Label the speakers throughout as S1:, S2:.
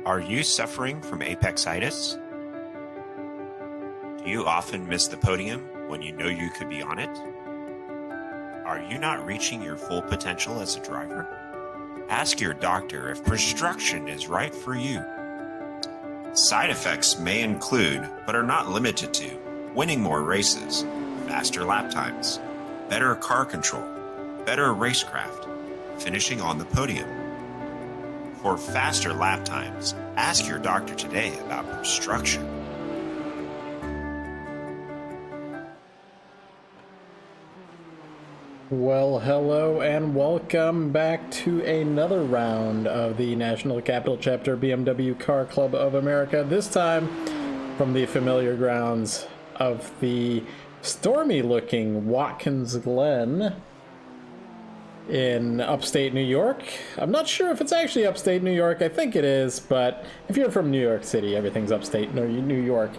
S1: Are you suffering from apexitis? Do you often miss the podium when you know you could be on it? Are you not reaching your full potential as a driver? Ask your doctor if construction is right for you. Side effects may include, but are not limited to, winning more races, faster lap times, better car control, better racecraft, finishing on the podium. For faster lap times, ask your doctor today about obstruction.
S2: Well, hello and welcome back to another round of the National Capital Chapter BMW Car Club of America, this time from the familiar grounds of the stormy-looking Watkins Glen in upstate New York. I'm not sure if it's actually upstate New York. I think it is, but if you're from New York City, everything's upstate New York.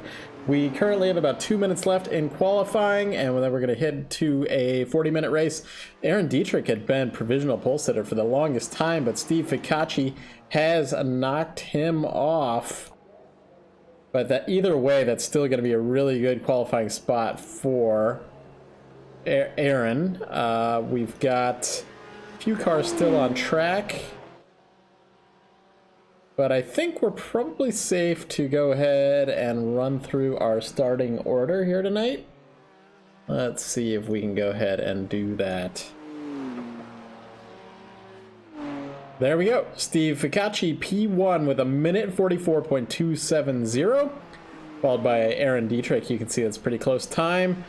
S2: We currently have about 2 minutes left in qualifying, and then we're going to head to a 40-minute race. Aaron Dietrich had been provisional pole sitter for the longest time, but Steve Ficacci has knocked him off. But that either way, that's still going to be a really good qualifying spot for Aaron. We've got few cars still on track, but I think we're probably safe to go ahead and run through our starting order here tonight. Let's see if we can go ahead and do that. There we go. Steve Ficacci P1 with a minute 44.270, followed by Aaron Dietrich. You can see that's pretty close time.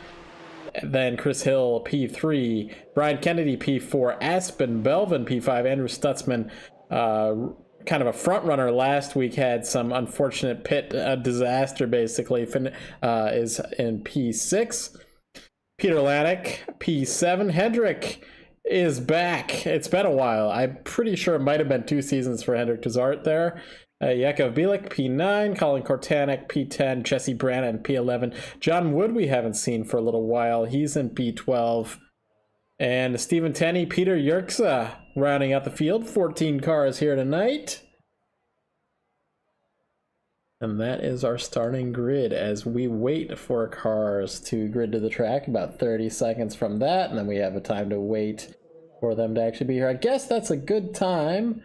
S2: Then Chris Hill, P3, Brian Kennedy, P4, Aspen Belvin, P5, Andrew Stutzman, kind of a front runner last week, had some unfortunate pit disaster, basically, is in P6. Peter Lanik, P7. Hendrick is back. It's been a while. I'm pretty sure it might have been 2 seasons for Hendrick Desart there. Yakov Bielik, P9, Colin Kortanek, P10, Jesse Brannon, P11. John Wood we haven't seen for a little while. He's in P12. And Stephen Tenney, Peter Yerxa rounding out the field. 14 cars here tonight. And that is our starting grid as we wait for cars to grid to the track. About 30 seconds from that, and then we have a time to wait for them to actually be here. I guess that's a good time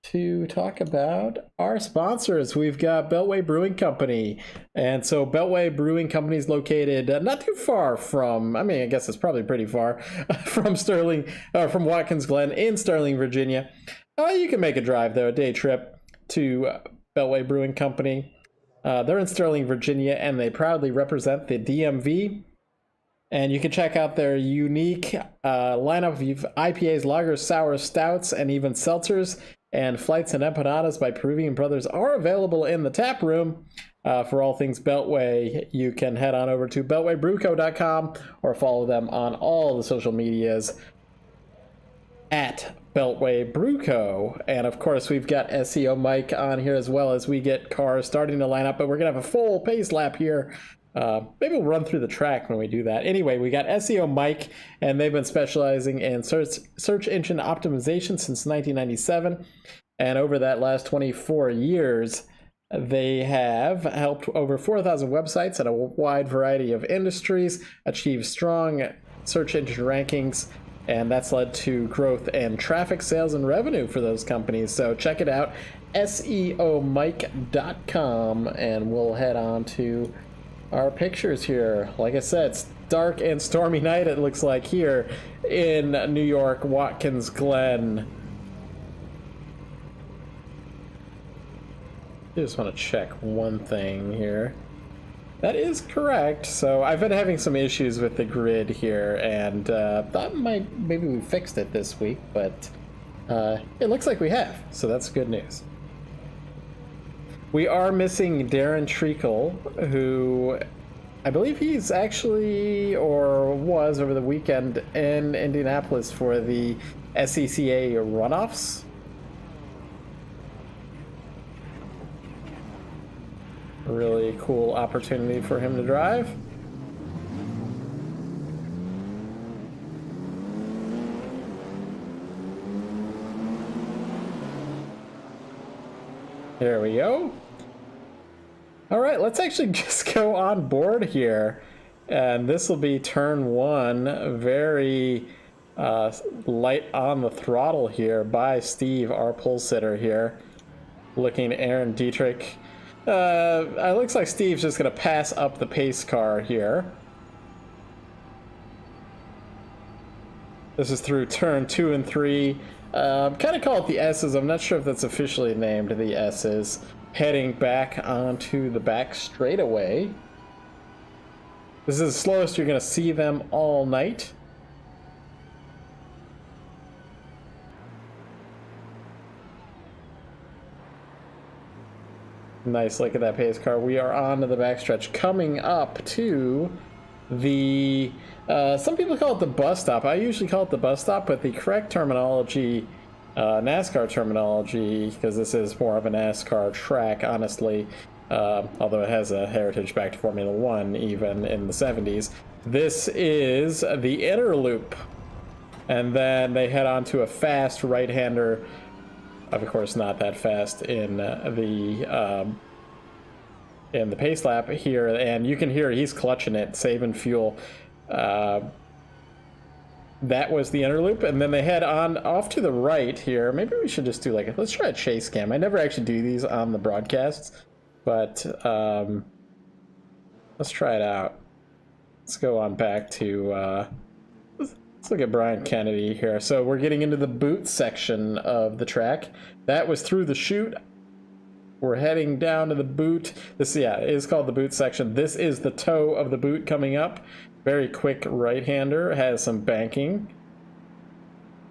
S2: to talk about our sponsors. We've got Beltway Brewing Company, and so Beltway Brewing Company is located not too far from, I mean, I guess it's probably pretty far from from Watkins Glen in Sterling, Virginia. You can make a drive though, a day trip to Beltway Brewing Company. They're in Sterling, Virginia, and they proudly represent the DMV. And you can check out their unique lineup of IPAs, lagers, sours, stouts, and even seltzers. And flights and empanadas by Peruvian Brothers are available in the tap room. For all things Beltway, you can head on over to beltwaybrewco.com or follow them on all the social medias at Beltway Brewco. And of course, we've got SEO Mike on here as well as we get cars starting to line up, but we're going to have a full pace lap here. Maybe we'll run through the track when we do that. Anyway, we got SEO Mike, and they've been specializing in search engine optimization since 1997. And over that last 24 years, they have helped over 4,000 websites at a wide variety of industries achieve strong search engine rankings. And that's led to growth and traffic, sales, and revenue for those companies. So check it out, seomike.com, and we'll head on to our pictures here. Like I said, it's dark and stormy night, it looks like, here in New York, Watkins Glen. I just want to check one thing here. That is correct. So I've been having some issues with the grid here, and thought maybe we fixed it this week, but it looks like we have. So that's good news. We are missing Darren Treakle, who I believe he's actually, or was over the weekend in Indianapolis for the SCCA runoffs. Really cool opportunity for him to drive. There we go. All right, let's actually just go on board here. And this will be turn one. Very light on the throttle here by Steve, our pole sitter here. Looking at Aaron Dietrich. It looks like Steve's just going to pass up the pace car here. This is through turn 2 and 3. Kind of call it the S's. I'm not sure if that's officially named the S's. Heading back onto the back straightaway. This is the slowest you're going to see them all night. Nice look at that pace car. We are on to the backstretch, coming up to the some people call it the bus stop. I usually call it the bus stop, but the correct terminology, NASCAR terminology, because this is more of a NASCAR track, honestly, although it has a heritage back to Formula One even in the 70s. This is the inner loop, and then they head on to a fast right-hander. Of course, not that fast in the pace lap here, and you can hear he's clutching it, saving fuel. That was the inner loop, and then they head on off to the right here. Maybe we should just do let's try a chase cam. I never actually do these on the broadcasts, but let's try it out. Let's go on back to. Let's look at Brian Kennedy here. So we're getting into the boot section of the track. That was through the chute. We're heading down to the boot. This, yeah, is called the boot section. This is the toe of the boot coming up. Very quick right-hander. Has some banking.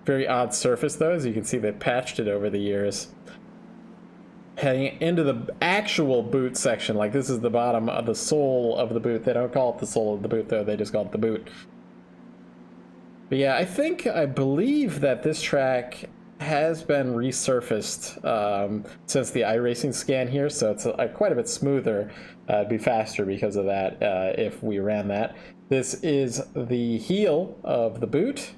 S2: Very odd surface, though. As you can see, they patched it over the years. Heading into the actual boot section. Like, this is the bottom of the sole of the boot. They don't call it the sole of the boot, though. They just call it the boot. But yeah, I believe that this track has been resurfaced since the iRacing scan here, so it's quite a bit smoother. It'd be faster because of that if we ran that. This is the heel of the boot.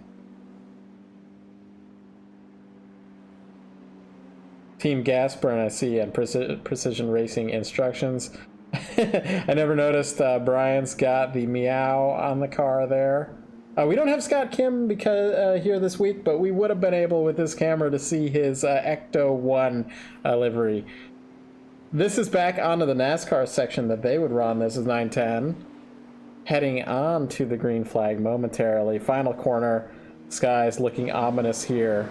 S2: Team gas burn, I see, and precision racing instructions. I never noticed Brian's got the meow on the car there. We don't have Scott Kim because here this week, but we would have been able with this camera to see his Ecto 1 livery. This is back onto the NASCAR section that they would run. This is 910. Heading on to the green flag momentarily. Final corner. Skies looking ominous here.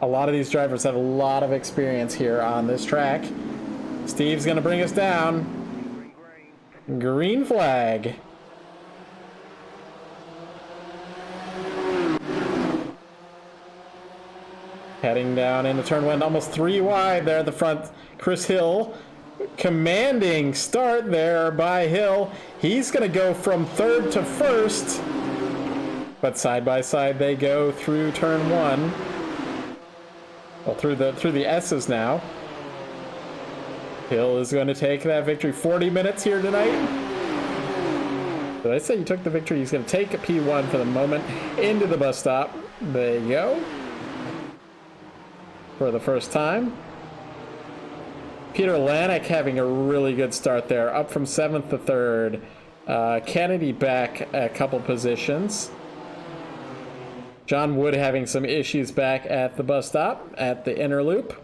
S2: A lot of these drivers have a lot of experience here on this track. Steve's going to bring us down. Green flag. Heading down into turn one, almost 3 wide there at the front. Chris Hill, commanding start there by Hill. He's going to go from third to first, but side by side they go through turn one. Well, through the S's now. Hill is going to take that victory. 40 minutes here tonight. Did I say he took the victory? He's going to take a P1 for the moment into the bus stop. There you go. For the first time. Peter Lanek having a really good start there. Up from 7th to 3rd. Kennedy back a couple positions. John Wood having some issues back at the bus stop at the inner loop.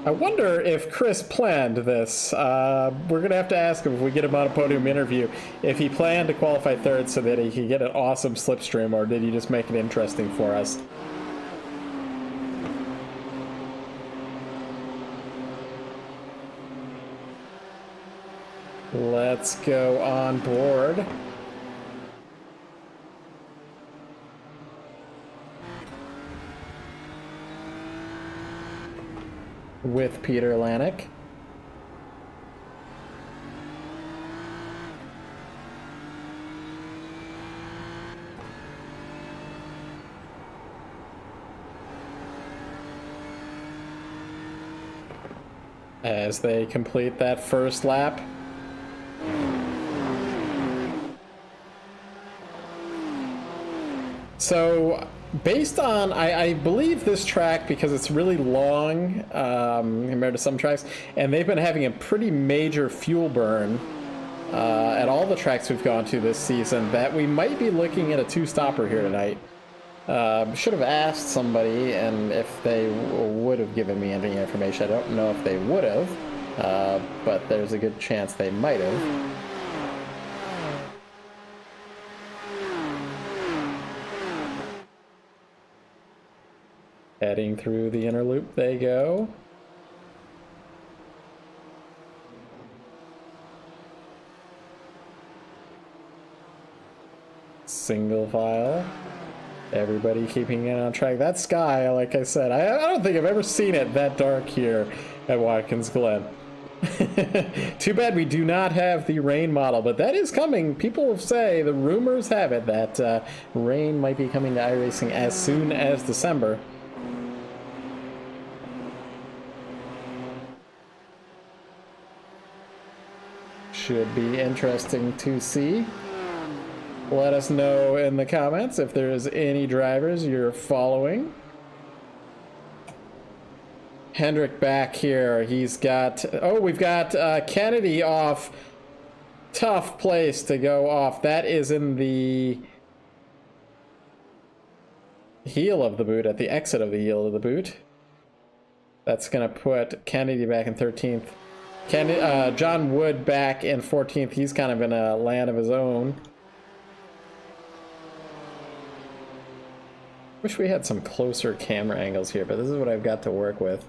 S2: I wonder if Chris planned this. We're going to have to ask him if we get him on a podium interview if he planned to qualify third so that he could get an awesome slipstream, or did he just make it interesting for us? Let's go on board. With Peter Lanik. As they complete that first lap. So, based on, I believe this track, because it's really long compared to some tracks, and they've been having a pretty major fuel burn at all the tracks we've gone to this season, that we might be looking at a two-stopper here tonight. Should have asked somebody, and if they would have given me any information. I don't know if they would have, but there's a good chance they might have. Heading through the inner loop they go. Single file. Everybody keeping it on track. That sky, like I said, I don't think I've ever seen it that dark here at Watkins Glen. Too bad we do not have the rain model, but that is coming. People say, the rumors have it, that rain might be coming to iRacing as soon as December. Should be interesting to see. Let us know in the comments if there's any drivers you're following. Hendrick back here. He's got... Oh, we've got Kennedy off. Tough place to go off. That is in the heel of the boot, at the exit of the heel of the boot. That's going to put Kennedy back in 13th. John Wood back in 14th. He's kind of in a land of his own. Wish we had some closer camera angles here, but this is what I've got to work with.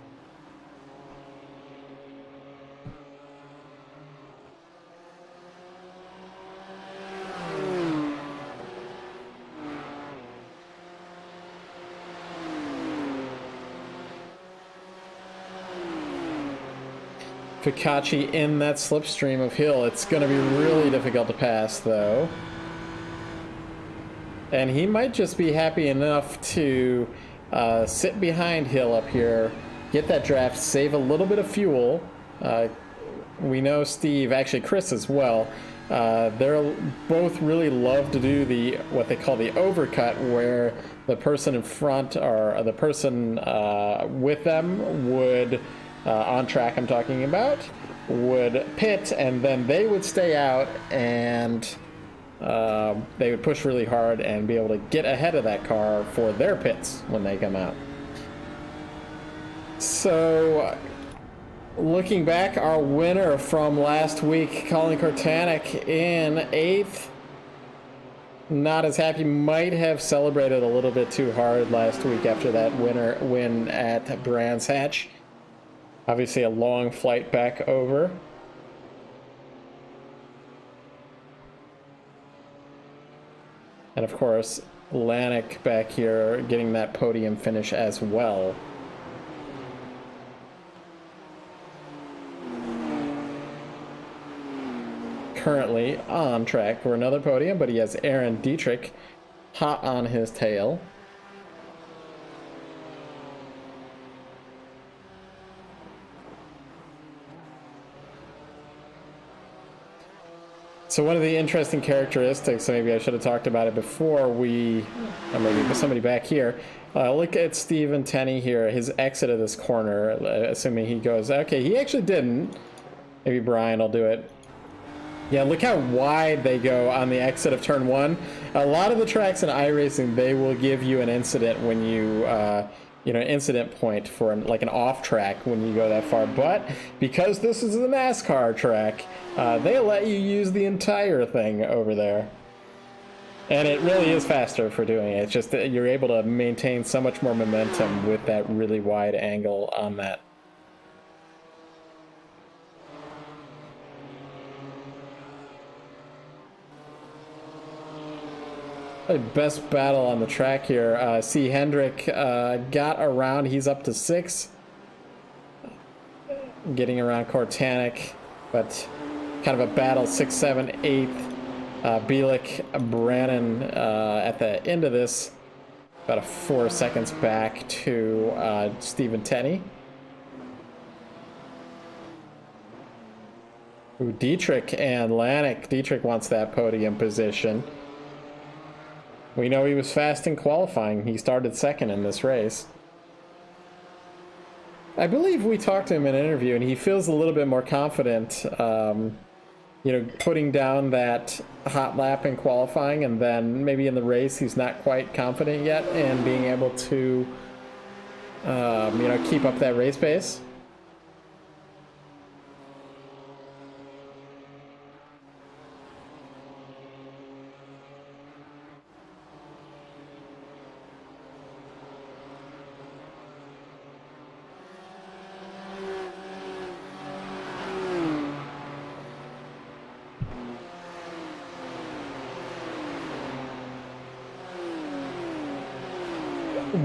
S2: Fikachi in that slipstream of hill. It's going to be really difficult to pass, though. And he might just be happy enough to sit behind Hill up here, get that draft, save a little bit of fuel. We know Steve, actually Chris as well, they're both really love to do what they call the overcut, where the person in front or the person with them would, on track I'm talking about, would pit, and then they would stay out, and they would push really hard and be able to get ahead of that car for their pits when they come out. So, looking back, our winner from last week, Colin Kortanek in 8th. Not as happy, might have celebrated a little bit too hard last week after that win at Brands Hatch. Obviously a long flight back over. And of course, Lanik back here getting that podium finish as well. Currently on track for another podium, but he has Aaron Dietrich hot on his tail. So one of the interesting characteristics, maybe I should have talked about it before maybe somebody back here, look at Stephen Tenney here, his exit of this corner, assuming he goes, okay, he actually didn't. Maybe Brian will do it. Yeah, look how wide they go on the exit of turn 1. A lot of the tracks in iRacing, they will give you an incident when you, an incident point for like an off track when you go that far. But because this is a NASCAR track, they let you use the entire thing over there. And it really is faster for doing it. It's just that you're able to maintain so much more momentum with that really wide angle on that. The best battle on the track here. See, Hendrick got around. He's up to 6. Getting around Cortanic, but kind of a battle 6, 7, 8. Bielik, Brannon at the end of this, about 4 seconds back to Stephen Tenney. Ooh, Dietrich and Lanik. Dietrich wants that podium position. We know he was fast in qualifying. He started 2nd in this race. I believe we talked to him in an interview, and he feels a little bit more confident, you know, putting down that hot lap in qualifying, and then maybe in the race he's not quite confident yet, and being able to, you know, keep up that race pace.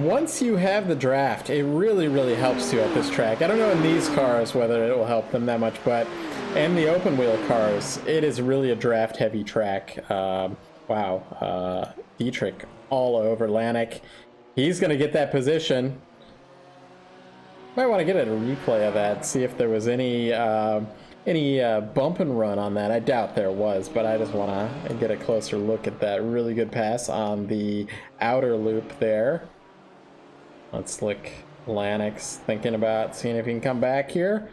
S2: Once you have the draft, it really helps you at this track. I don't know in these cars whether it will help them that much, but in the open wheel cars, it is really a draft heavy track. Wow. Dietrich all over Lanik. He's going to get that position. Might want to get a replay of that, see if there was any bump and run on that. I doubt there was, but I just want to get a closer look at that really good pass on the outer loop there. Let's look. Lanix thinking about seeing if he can come back here.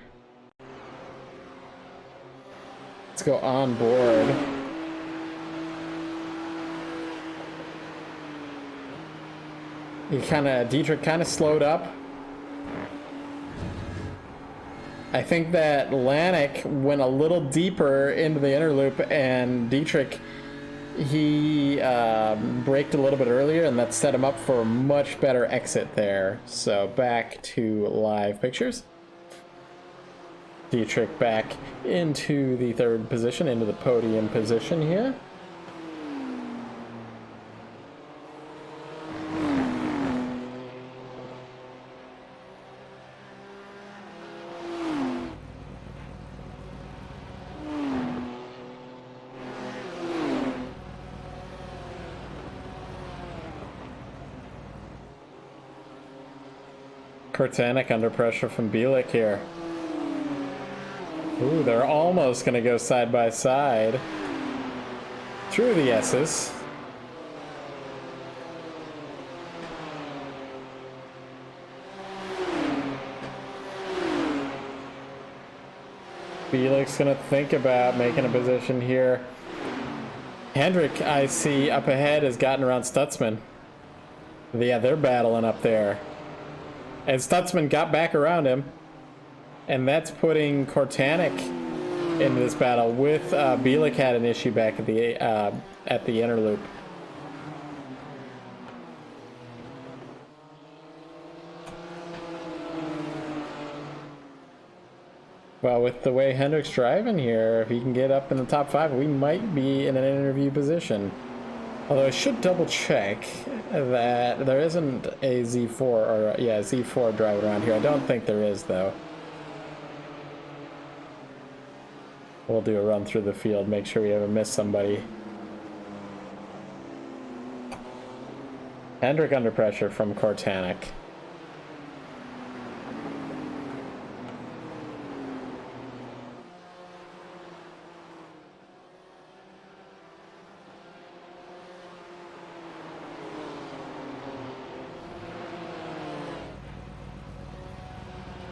S2: Let's go on board. Dietrich kind of slowed up. I think that Lanik went a little deeper into the inner loop, and Dietrich, he braked a little bit earlier, and that set him up for a much better exit there. So back to live pictures. Dietrich back into the 3rd position, into the podium position here. Kortanik under pressure from Bielik here. Ooh, they're almost going to go side by side through the S's. Bielik's going to think about making a position here. Hendrick, I see up ahead, has gotten around Stutzman. Yeah, they're battling up there. And Stutzman got back around him, and that's putting Kortanik into this battle. With Bielik had an issue back at the inner loop. Well, with the way Hendrick's driving here, if he can get up in the top 5, we might be in an interview position. Although I should double check that there isn't a Z4 or Z4 driving around here. I don't think there is, though. We'll do a run through the field, make sure we haven't missed somebody. Hendrick under pressure from Kortanik.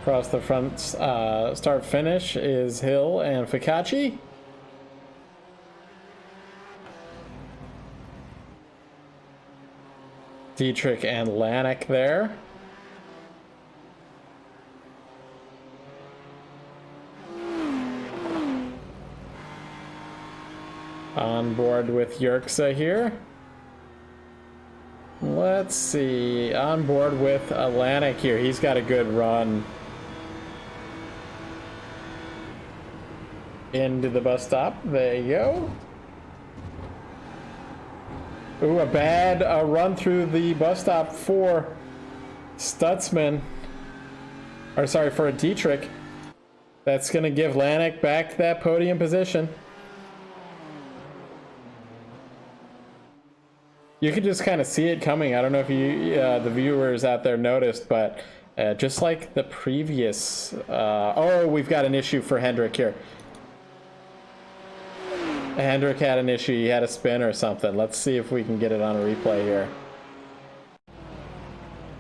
S2: Across the front start finish is Hill and Fikachi. Dietrich and Lanik there. On board with Yerxa here. Let's see. On board with Lanik here. He's got a good run. Into the bus stop. There you go. Ooh, a bad run through the bus stop for Stutzman. Or sorry, for a Dietrich. That's going to give Lanik back that podium position. You could just kind of see it coming. I don't know if you, the viewers out there noticed, but just like the previous... oh, we've got an issue for Hendrick here. Hendrick had an issue. He had a spin or something. Let's see if we can get it on a replay here.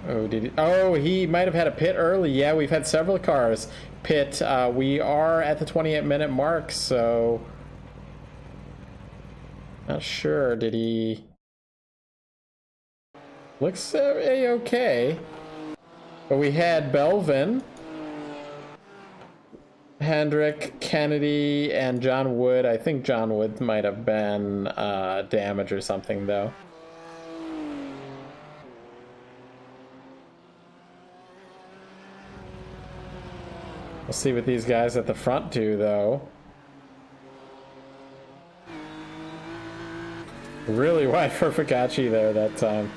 S2: Oh, did he? Oh, he might have had a pit early. Yeah, we've had several cars pit. We are at the 28-minute mark, so... Not sure. Did he... Looks okay. But we had Belvin, Hendrick, Kennedy, and John Wood. I think John Wood might have been damage or something, though. We'll see what these guys at the front do, though. Really wide for Fakachi there that time.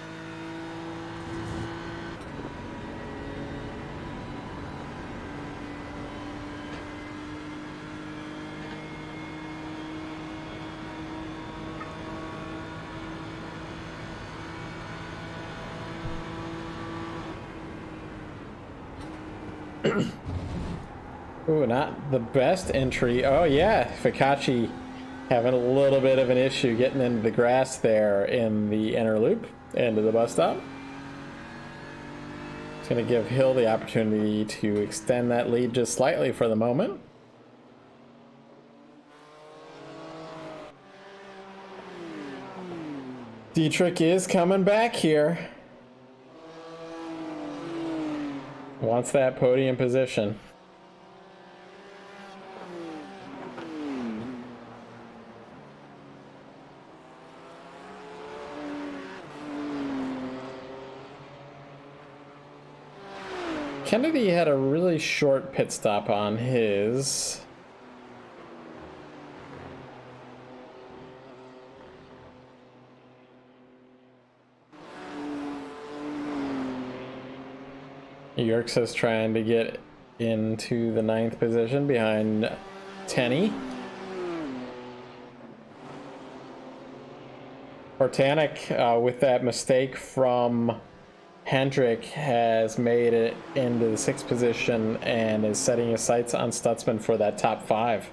S2: Ooh, not the best entry. Oh yeah, Fakachi having a little bit of an issue getting into the grass there in the inner loop, into the bus stop. It's going to give Hill the opportunity to extend that lead just slightly for the moment. Dietrich is coming back here. Wants that podium position. Kennedy had a really short pit stop on his. Yerkes is trying to get into the 9th position behind Tenney. Hortanik, with that mistake from Hendrick, has made it into the 6th position and is setting his sights on Stutzman for that top 5.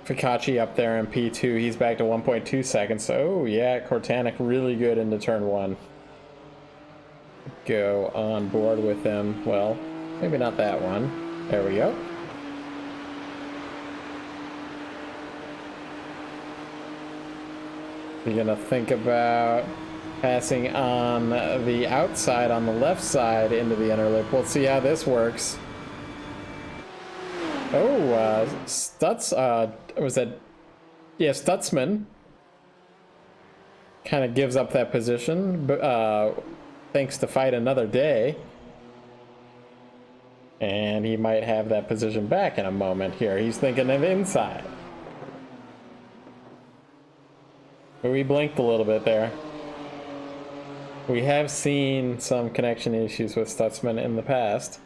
S2: Fakachi up there in P2. He's back to 1.2 seconds. Oh, yeah, Hortanik really good into turn 1. Go on board with him. Well, maybe not that one. There we go. You're gonna think about passing on the outside on the left side into the inner loop. We'll see how this works. Oh, was that? Yeah, Stutzman kind of gives up that position, but thanks to fight another day. And he might have that position back in a moment here. He's thinking of inside. But we blinked a little bit there. We have seen some connection issues with Stutzman in the past.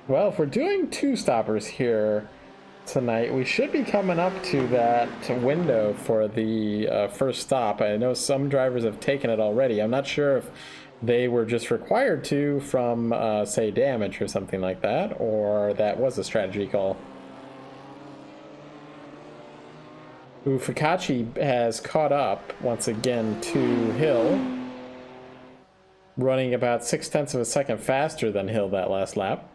S2: Well, if we're doing 2 stoppers here tonight, we should be coming up to that window for the first stop. I know some drivers have taken it already. I'm not sure if they were just required to from, say, damage or something like that, or that was a strategy call. Ooh, Fakachi has caught up once again to Hill, running about 0.6 of a second faster than Hill that last lap.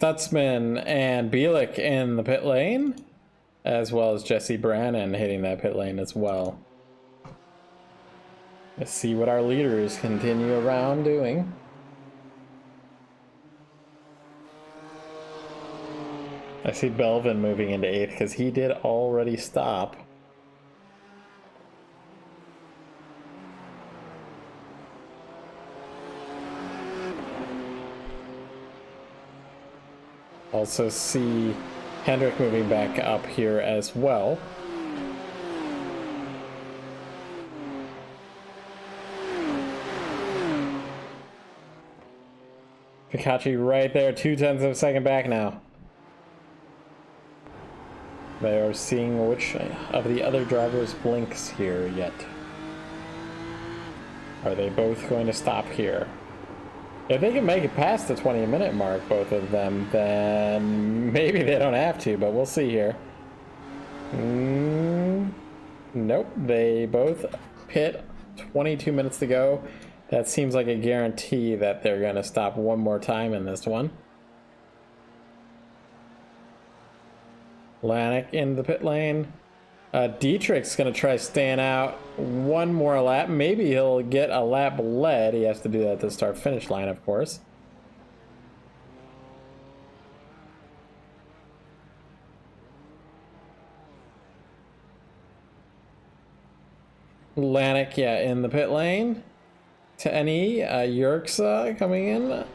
S2: Stutzman and Bielik in the pit lane, as well as Jesse Brannon hitting that pit lane as well. Let's see what our leaders continue around doing. I see Belvin moving into 8th because he did already stop. Also see Hendrick moving back up here as well. Pikachu right there, 0.2 of a second back now. They are seeing which of the other drivers blinks here yet. Are they both going to stop here? If they can make it past the 20-minute mark, both of them, then maybe they don't have to, but we'll see here. Nope, they both pit, 22 minutes to go. That seems like a guarantee that they're going to stop one more time in this one. Lanik in the pit lane. Dietrich's going to try staying out one more lap. Maybe he'll get a lap led. He has to do that at the start-finish line, of course. Lanik, yeah, in the pit lane. Tenny, Yerxa coming in.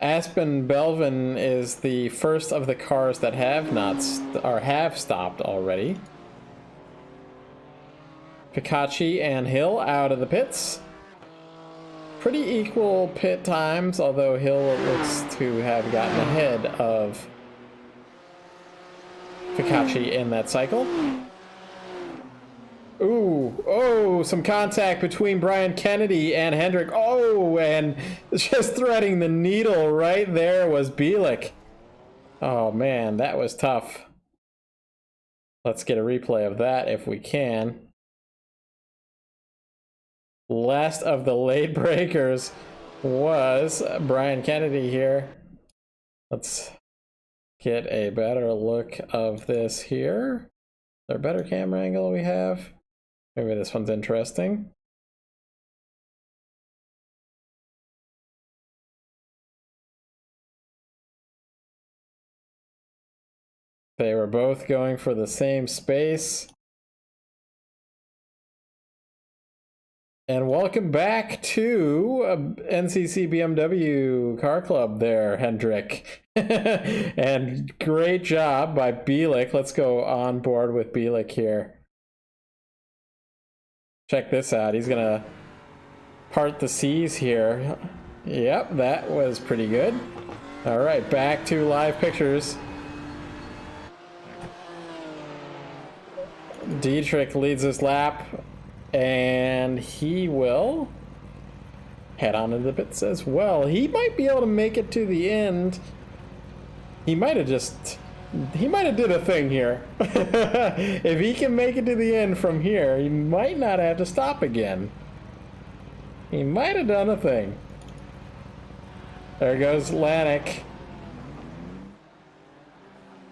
S2: Aspen Belvin is the first of the cars that have have stopped already. Pikachu and Hill out of the pits. Pretty equal pit times, although Hill looks to have gotten ahead of Pikachu in that cycle. Ooh, oh, some contact between Brian Kennedy and Hendrick. Oh, and just threading the needle right there was Bielik. Oh, man, that was tough. Let's get a replay of that if we can. Last of the late breakers was Brian Kennedy here. Let's get a better look of this here. Is there a better camera angle we have? Maybe this one's interesting. They were both going for the same space. And welcome back to NCC BMW Car Club there, Hendrick. And great job by Bielik. Let's go on board with Bielik here. Check this out. He's gonna part the seas here. Yep, that was pretty good. All right, back to live pictures. Dietrich leads this lap, and he will head on into the pits as well. He might be able to make it to the end. He might have did a thing here. If he can make it to the end from here, he might not have to stop again. He might have done a thing. There goes Lanik.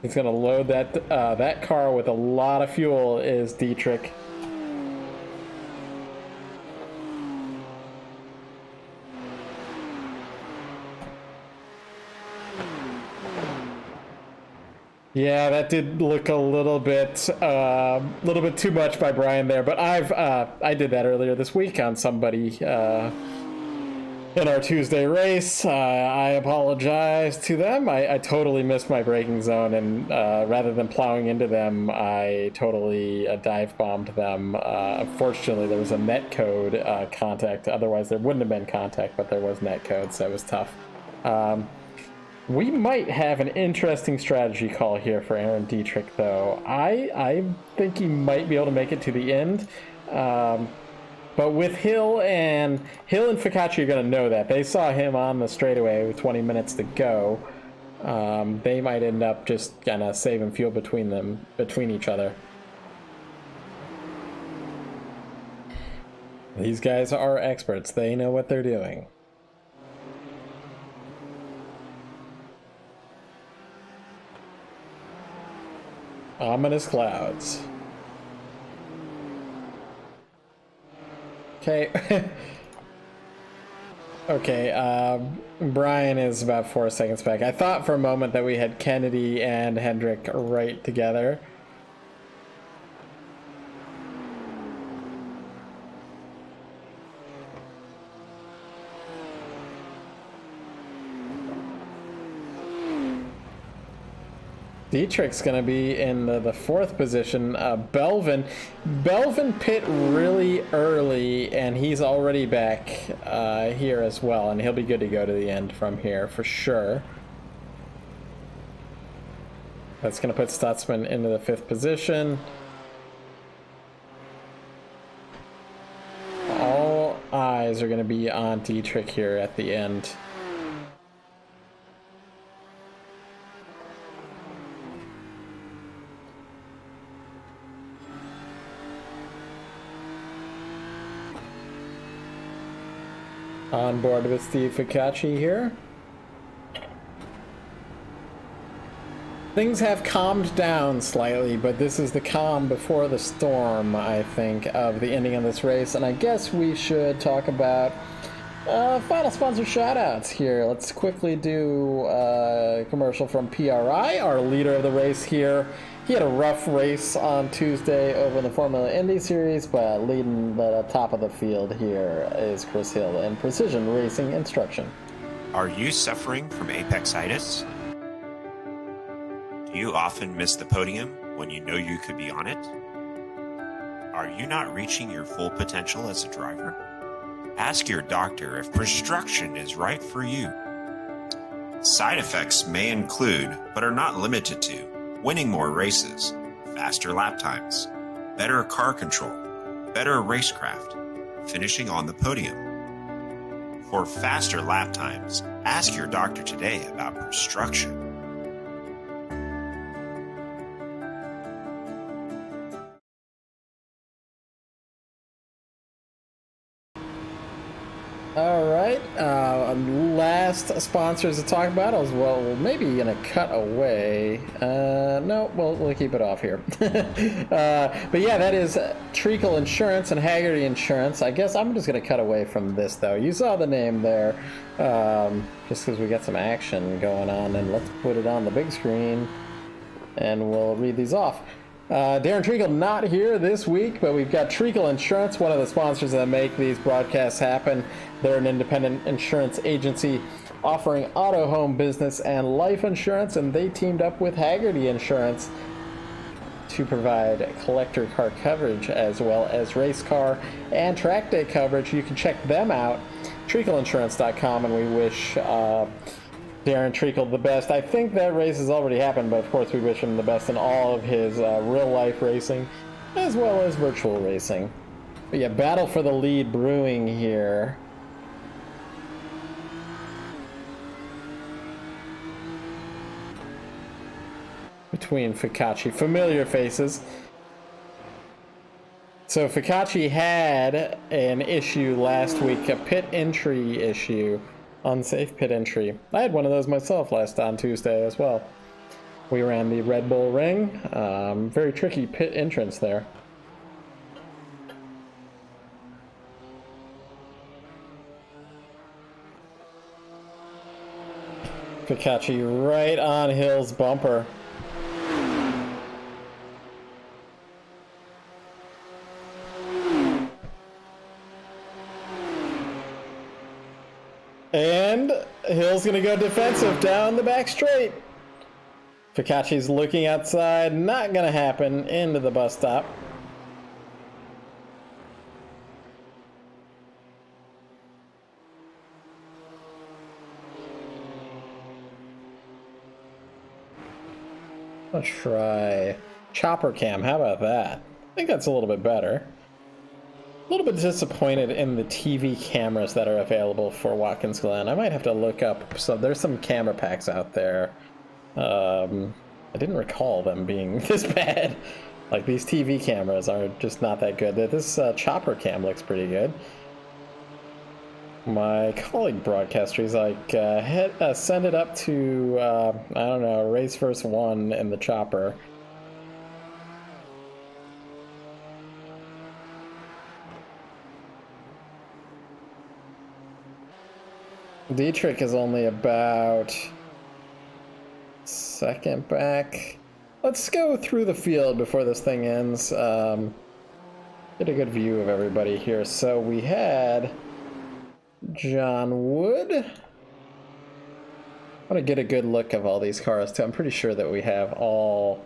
S2: He's gonna load that car with a lot of fuel is Dietrich. Yeah, that did look a little bit too much by Brian there, but I did that earlier this week on somebody in our Tuesday race. I apologize to them. I totally missed my braking zone, and rather than plowing into them, I totally dive bombed them. Unfortunately, there was a netcode contact. Otherwise, there wouldn't have been contact, but there was netcode, so it was tough. We might have an interesting strategy call here for Aaron Dietrich, though. I think he might be able to make it to the end. But with Hill and Pikachu are going to know that. They saw him on the straightaway with 20 minutes to go. They might end up just kind of saving fuel between each other. These guys are experts. They know what they're doing. Ominous clouds. Okay. Okay, Brian is about 4 seconds back. I thought for a moment that we had Kennedy and Hendrick right together. Dietrich's going to be in the fourth position. Belvin pit really early, and he's already back here as well, and he'll be good to go to the end from here for sure. That's going to put Stutzman into the fifth position. All eyes are going to be on Dietrich here at the end. On board with Steve Ficacci here. Things have calmed down slightly, but this is the calm before the storm, I think, of the ending of this race. And I guess we should talk about final sponsor shoutouts here. Let's quickly do a commercial from PRI, our leader of the race here. He had a rough race on Tuesday over in the Formula Indy Series, but leading the top of the field here is Chris Hill in Precision Racing Instruction.
S1: Are you suffering from apexitis? Do you often miss the podium when you know you could be on it? Are you not reaching your full potential as a driver? Ask your doctor if construction is right for you. Side effects may include, but are not limited to, winning more races, faster lap times, better car control, better racecraft, finishing on the podium. For faster lap times, ask your doctor today about construction.
S2: All right, last sponsors to talk about as well. We're maybe gonna cut away. No, we'll keep it off here. But yeah, that is Treakle Insurance and Hagerty Insurance. I guess I'm just gonna cut away from this though. You saw the name there, just because we got some action going on, and let's put it on the big screen, and we'll read these off. Darren Treakle not here this week, but we've got Treakle Insurance, one of the sponsors that make these broadcasts happen. They're an independent insurance agency offering auto, home, business, and life insurance, and they teamed up with Hagerty Insurance to provide collector car coverage as well as race car and track day coverage. You can check them out, treakleinsurance.com, and we wish Darren Treakle the best. I think that race has already happened, but of course we wish him the best in all of his real-life racing as well as virtual racing. But yeah, battle for the lead brewing here. Between Ficacci, familiar faces. So Ficacci had an issue last week, a pit entry issue. Unsafe pit entry. I had one of those myself on Tuesday as well. We ran the Red Bull Ring. Very tricky pit entrance there. Ficacci right on Hill's bumper. And Hill's going to go defensive down the back straight. Ficacci's looking outside. Not going to happen. Into the bus stop. Let's try chopper cam. How about that? I think that's a little bit better. A little bit disappointed in the TV cameras that are available for Watkins Glen. I might have to look up. So there's some camera packs out there. I didn't recall them being this bad. Like, these TV cameras are just not that good. This chopper cam looks pretty good. My colleague broadcaster, he's like, send it up to, I don't know, race verse 1 in the chopper. Dietrich is only about second back. Let's go through the field before this thing ends. Get a good view of everybody here. So we had John Wood. I want to get a good look of all these cars too. I'm pretty sure that we have all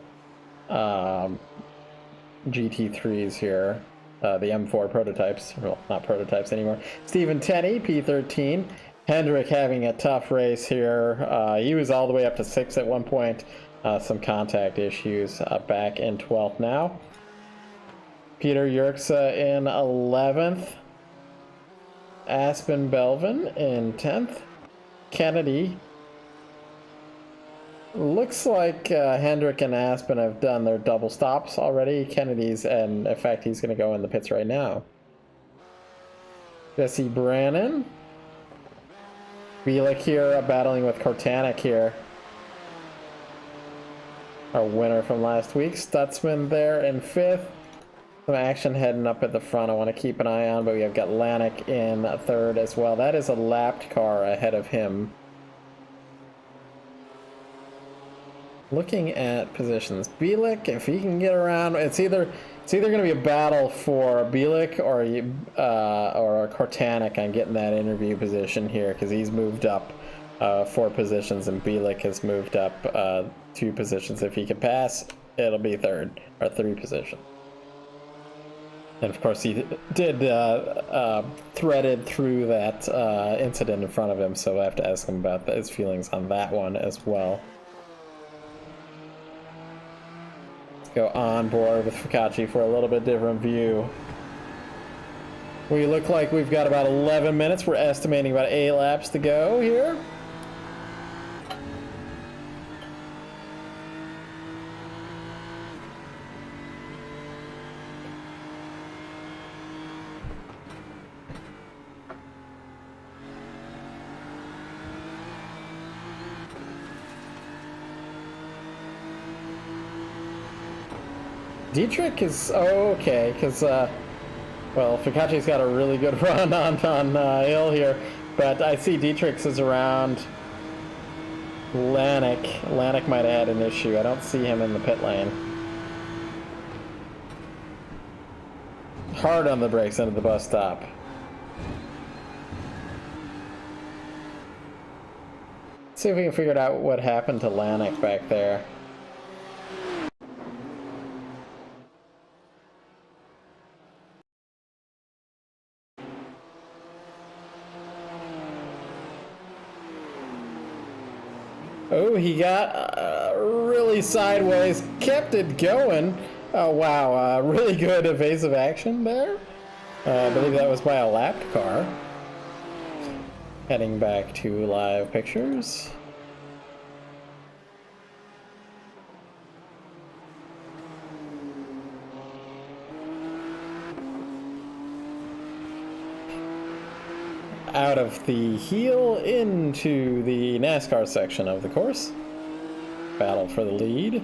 S2: GT3s here. The M4 prototypes. Well, not prototypes anymore. Stephen Tenney, P13. Hendrick having a tough race here. He was all the way up to 6th at one point. Some contact issues. Back in 12th now. Peter Yerxa in 11th. Aspen Belvin in 10th. Kennedy. Looks like Hendrick and Aspen have done their double stops already. Kennedy's, and in fact, he's going to go in the pits right now. Jesse Brannon. Bielik here, battling with Kortanek here. Our winner from last week. Stutzman there in 5th. Some action heading up at the front I want to keep an eye on, but we have got Lanik in 3rd as well. That is a lapped car ahead of him. Looking at positions, Bielik, if he can get around, it's either going to be a battle for Bielik or Kortanek on getting that interview position here, because he's moved up 4 positions and Bielik has moved up 2 positions. If he can pass, it'll be 3rd or 3 position. And of course, he did threaded through that incident in front of him, so I have to ask him about his feelings on that one as well. Go on board with Focacci for a little bit different view. We look like we've got about 11 minutes. We're estimating about 8 laps to go here. Dietrich is okay, because, well, Focacci's got a really good run on Hill here, but I see Dietrich's is around Lanik. Lanik might have had an issue. I don't see him in the pit lane. Hard on the brakes into the bus stop. Let's see if we can figure out what happened to Lanik back there. Oh, he got really sideways, kept it going. Oh, wow, really good evasive action there. I believe that was by a lapped car. Heading back to live pictures. Out of the heel into the NASCAR section of the course. Battle for the lead.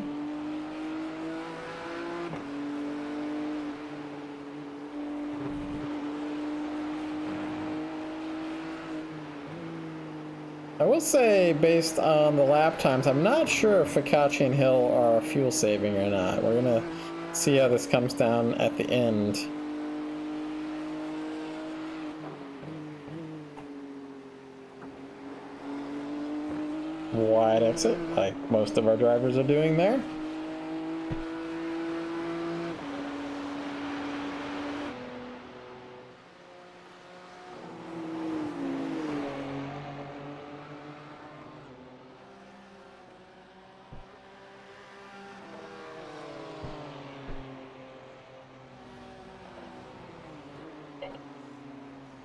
S2: I will say, based on the lap times, I'm not sure if Focacci and Hill are fuel saving or not. We're going to see how this comes down at the end. Wide exit, like most of our drivers are doing there.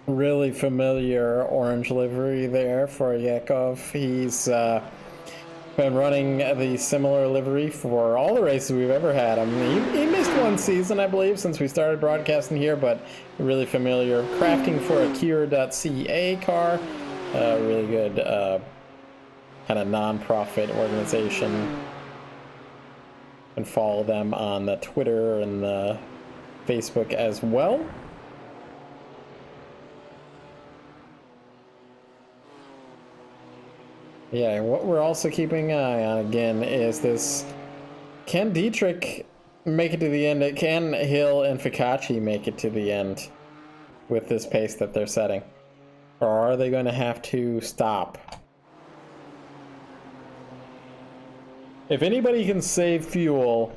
S2: Really familiar orange livery there for Yakov. He's been running the similar livery for all the races we've ever had. I mean, he missed one season, I believe, since we started broadcasting here, but really familiar. Crafting for a Cure.ca car. Really good kind of non-profit organization. And follow them on the Twitter and the Facebook as well. Yeah, and what we're also keeping an eye on again is this. Can Dietrich make it to the end? Can Hill and Fikachi make it to the end with this pace that they're setting? Or are they going to have to stop? If anybody can save fuel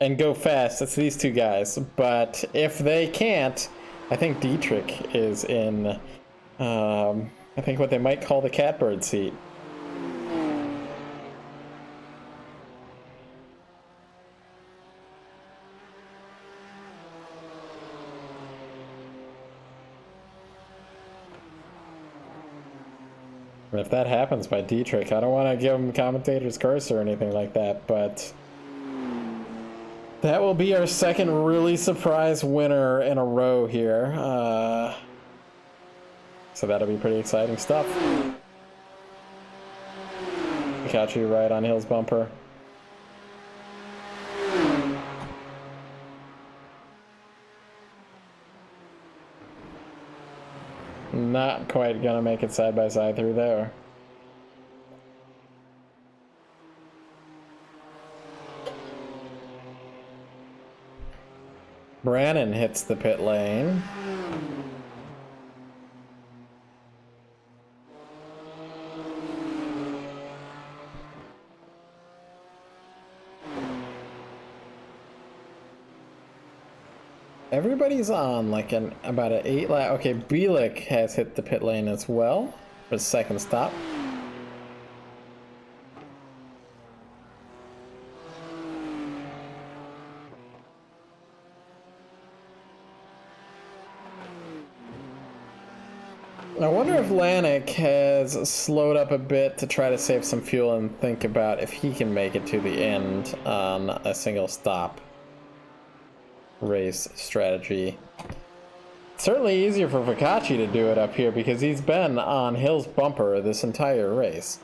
S2: and go fast, it's these two guys. But if they can't, I think Dietrich is in, I think what they might call the catbird seat. If that happens by Dietrich, I don't want to give him commentator's curse or anything like that, but that will be our second really surprise winner in a row here. So that'll be pretty exciting stuff. Pikachu right on Hill's bumper. Not quite gonna make it side by side through there. Brannon hits the pit lane. Everybody's on like about an 8 lap. Okay, Bielik has hit the pit lane as well for the second stop. I wonder if Lanik has slowed up a bit to try to save some fuel and think about if he can make it to the end on a single stop race strategy. Certainly easier for Fikachi to do it up here because he's been on Hill's bumper this entire race.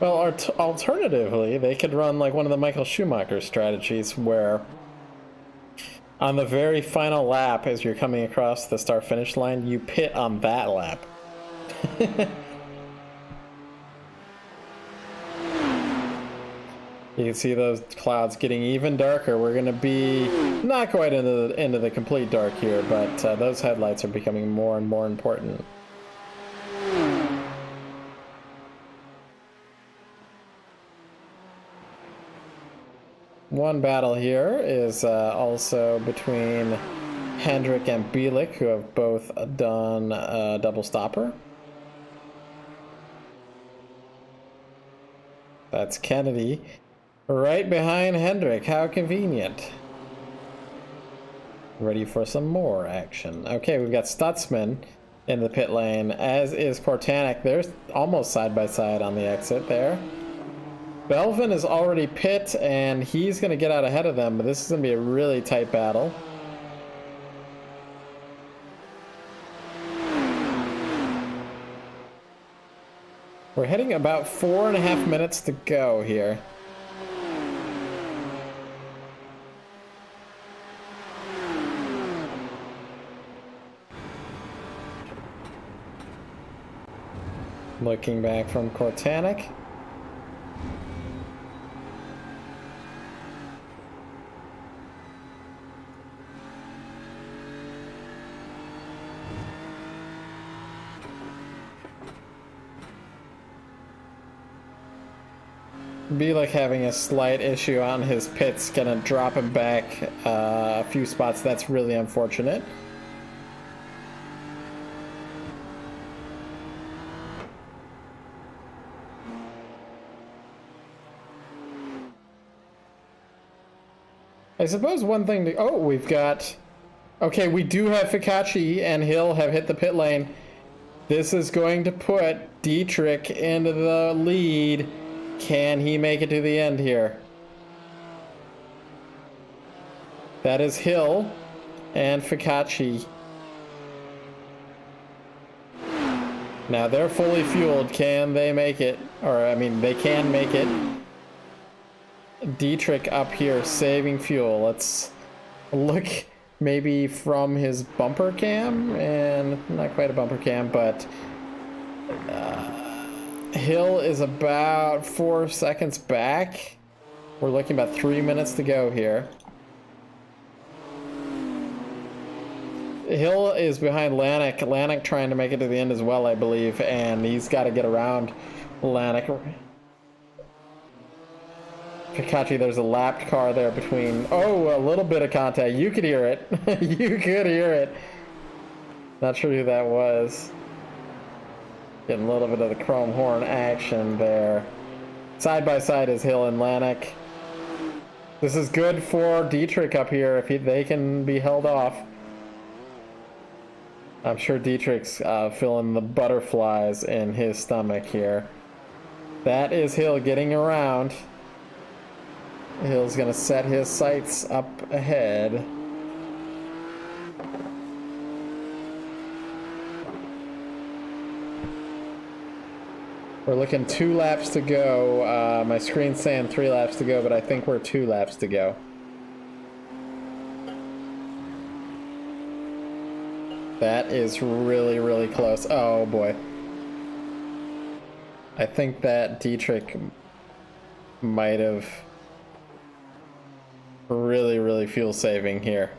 S2: Well, alternatively, they could run like one of the Michael Schumacher strategies where on the very final lap as you're coming across the start-finish line, you pit on that lap. You can see those clouds getting even darker. We're going to be not quite into the complete dark here, but those headlights are becoming more and more important. One battle here is also between Hendrick and Bielik, who have both done a double stopper. That's Kennedy. Right behind Hendrick, how convenient. Ready for some more action. Okay, we've got Stutzman in the pit lane, as is Kortanek. They're almost side by side on the exit there. Belvin is already pit, and he's going to get out ahead of them, but this is going to be a really tight battle. We're hitting about 4.5 minutes to go here. Looking back from Kortanek. Bielik having a slight issue on his pits, gonna drop him back a few spots. That's really unfortunate. I suppose one thing to... Oh, we've got... Okay, we do have Fikachi and Hill have hit the pit lane. This is going to put Dietrich into the lead. Can he make it to the end here? That is Hill and Fikachi. Now they're fully fueled. Can they make it? Or, I mean, they can make it. Dietrich up here saving fuel. Let's look maybe from his bumper cam, and not quite a bumper cam, but Hill is about 4 seconds back. We're looking about 3 minutes to go here. Hill is behind Lanik. Lanik trying to make it to the end as well, I believe, and he's got to get around Lanik. Pikachu, there's a lapped car there between... Oh, a little bit of contact. You could hear it. You could hear it. Not sure who that was. Getting a little bit of the chrome horn action there. Side by side is Hill and Lanik. This is good for Dietrich up here if they can be held off. I'm sure Dietrich's feeling the butterflies in his stomach here. That is Hill getting around. Hill's gonna set his sights up ahead. We're looking 2 laps to go. My screen's saying 3 laps to go, but I think we're 2 laps to go. That is really, really close. Oh boy. I think that Dietrich might have really, really fuel saving here.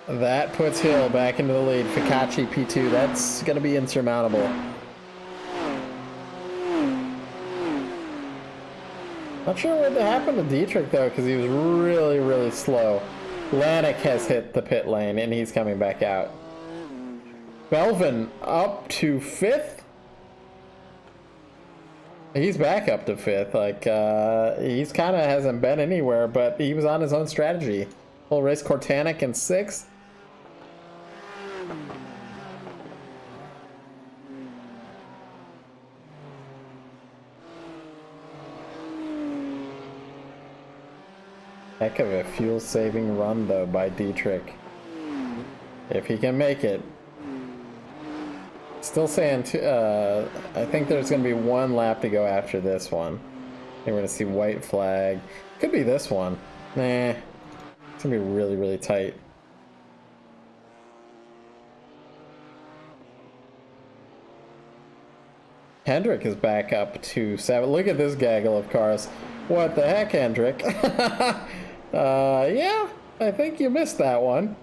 S2: That puts Hill back into the lead. Fikachi P2, that's going to be insurmountable. Not sure what happened to Dietrich though, because he was really, really slow. Lanik has hit the pit lane and he's coming back out. Belvin up to 5th. He's back up to 5th. Like, he's kind of hasn't been anywhere, but he was on his own strategy. Whole race. Cortanic in 6th. Heck of a fuel-saving run, though, by Dietrich. If he can make it. Still saying, I think there's going to be 1 lap to go after this one. I think we're going to see white flag. Could be this one. Nah. It's going to be really, really tight. Hendrick is back up to 7. Look at this gaggle of cars. What the heck, Hendrick? Yeah, I think you missed that one.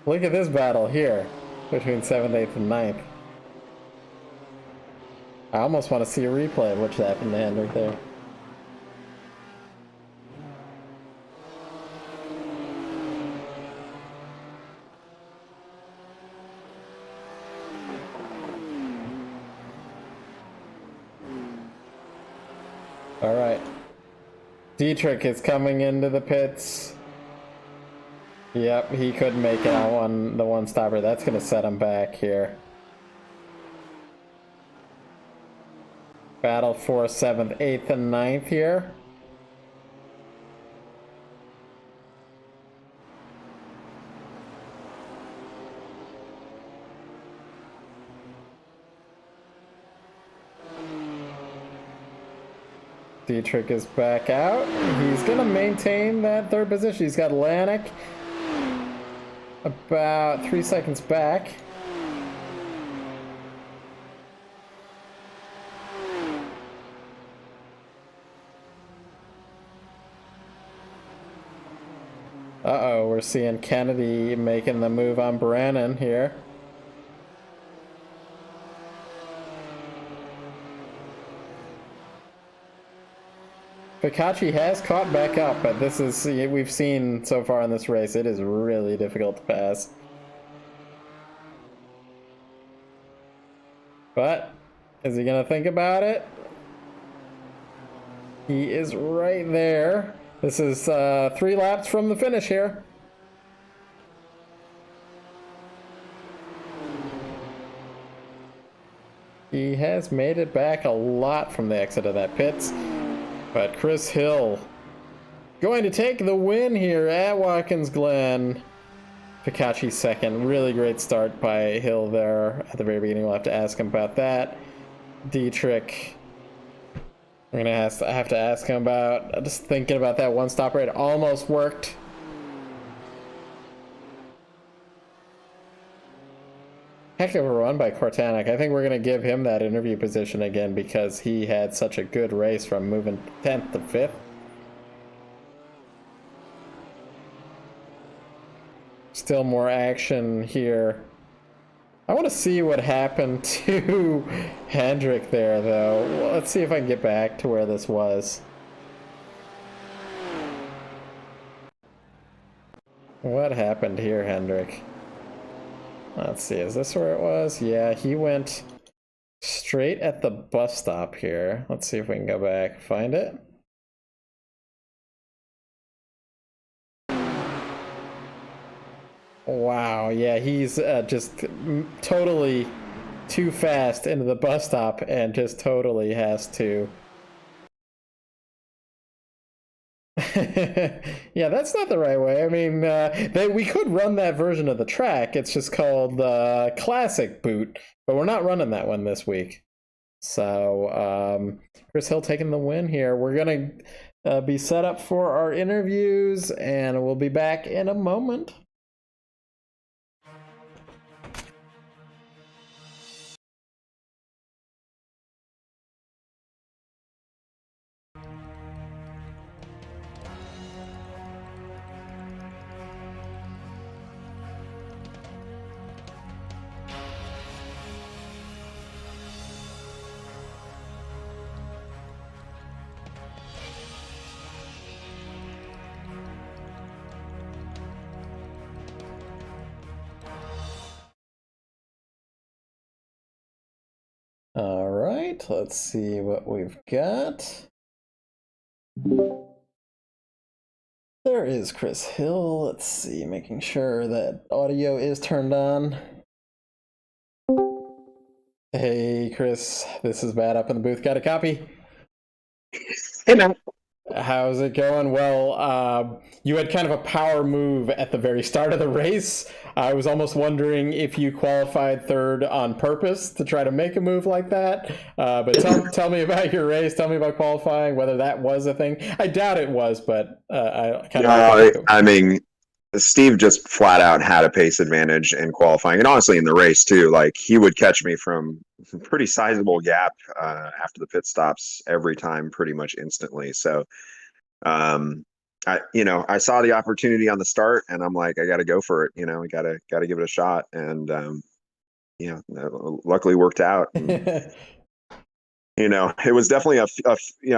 S2: Look at this battle here between 7th, 8th, and 9th. I almost want to see a replay of what happened to Hendrick there. All right. Dietrich is coming into the pits. Yep, he couldn't make it on the one stopper. That's going to set him back here. Battle for 7th, 8th, and 9th here. Dietrich is back out. He's going to maintain that 3rd position. He's got Lanik about 3 seconds back. Uh-oh, we're seeing Kennedy making the move on Brannon here. Fikachi has caught back up, but this is, we've seen so far in this race, it is really difficult to pass. But, is he going to think about it? He is right there. This is 3 laps from the finish here. He has made it back a lot from the exit of that pits. But Chris Hill going to take the win here at Watkins Glen. Pikachi 2nd. Really great start by Hill there at the very beginning. We'll have to ask him about that. Dietrich I have to ask him about just thinking about that one stopper. It almost worked. Heck of a run by Cortanic. I think we're going to give him that interview position again because he had such a good race from moving 10th to 5th. Still more action here. I want to see what happened to Hendrick there, though. Well, let's see if I can get back to where this was. What happened here, Hendrick? Let's see, is this where it was? Yeah, he went straight at the bus stop here. Let's see if we can go back, find it. Wow, yeah, he's just totally too fast into the bus stop and just totally has to. Yeah, that's not the right way. I mean, we could run that version of the track. It's just called the Classic Boot, but we're not running that one this week. So, Chris Hill taking the win here. We're going to be set up for our interviews, and we'll be back in a moment. All right, let's see what we've got. There is Chris Hill. Let's see, making sure that audio is turned on. Hey, Chris, this is Matt up in the booth. Got a copy?
S3: Hey, man.
S2: How's it going? Well, you had kind of a power move at the very start of the race. I was almost wondering if you qualified third on purpose to try to make a move like that. But tell me about your race. Tell me about qualifying, whether that was a thing. I doubt it was, but I kind of...
S3: I mean, Steve just flat out had a pace advantage in qualifying, and honestly in the race too. Like, he would catch me from a pretty sizable gap after the pit stops every time, pretty much instantly. So, I saw the opportunity on the start, and I'm like, I got to go for it. We got to give it a shot, and luckily worked out. And, it was definitely I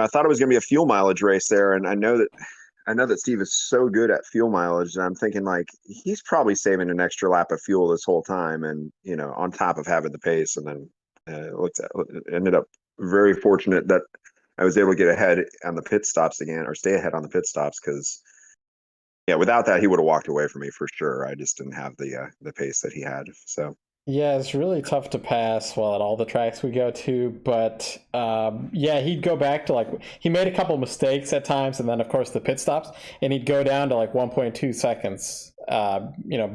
S3: thought it was going to be a fuel mileage race there, and I know that Steve is so good at fuel mileage, and I'm thinking, like, he's probably saving an extra lap of fuel this whole time, and on top of having the pace. And then ended up very fortunate that I was able to get ahead on the pit stops again, or stay ahead on the pit stops, because without that he would have walked away from me for sure. I just didn't have the pace that he had. So
S2: yeah, it's really tough to pass at all the tracks we go to, but he'd go back to he made a couple mistakes at times, and then of course the pit stops, and he'd go down to 1.2 seconds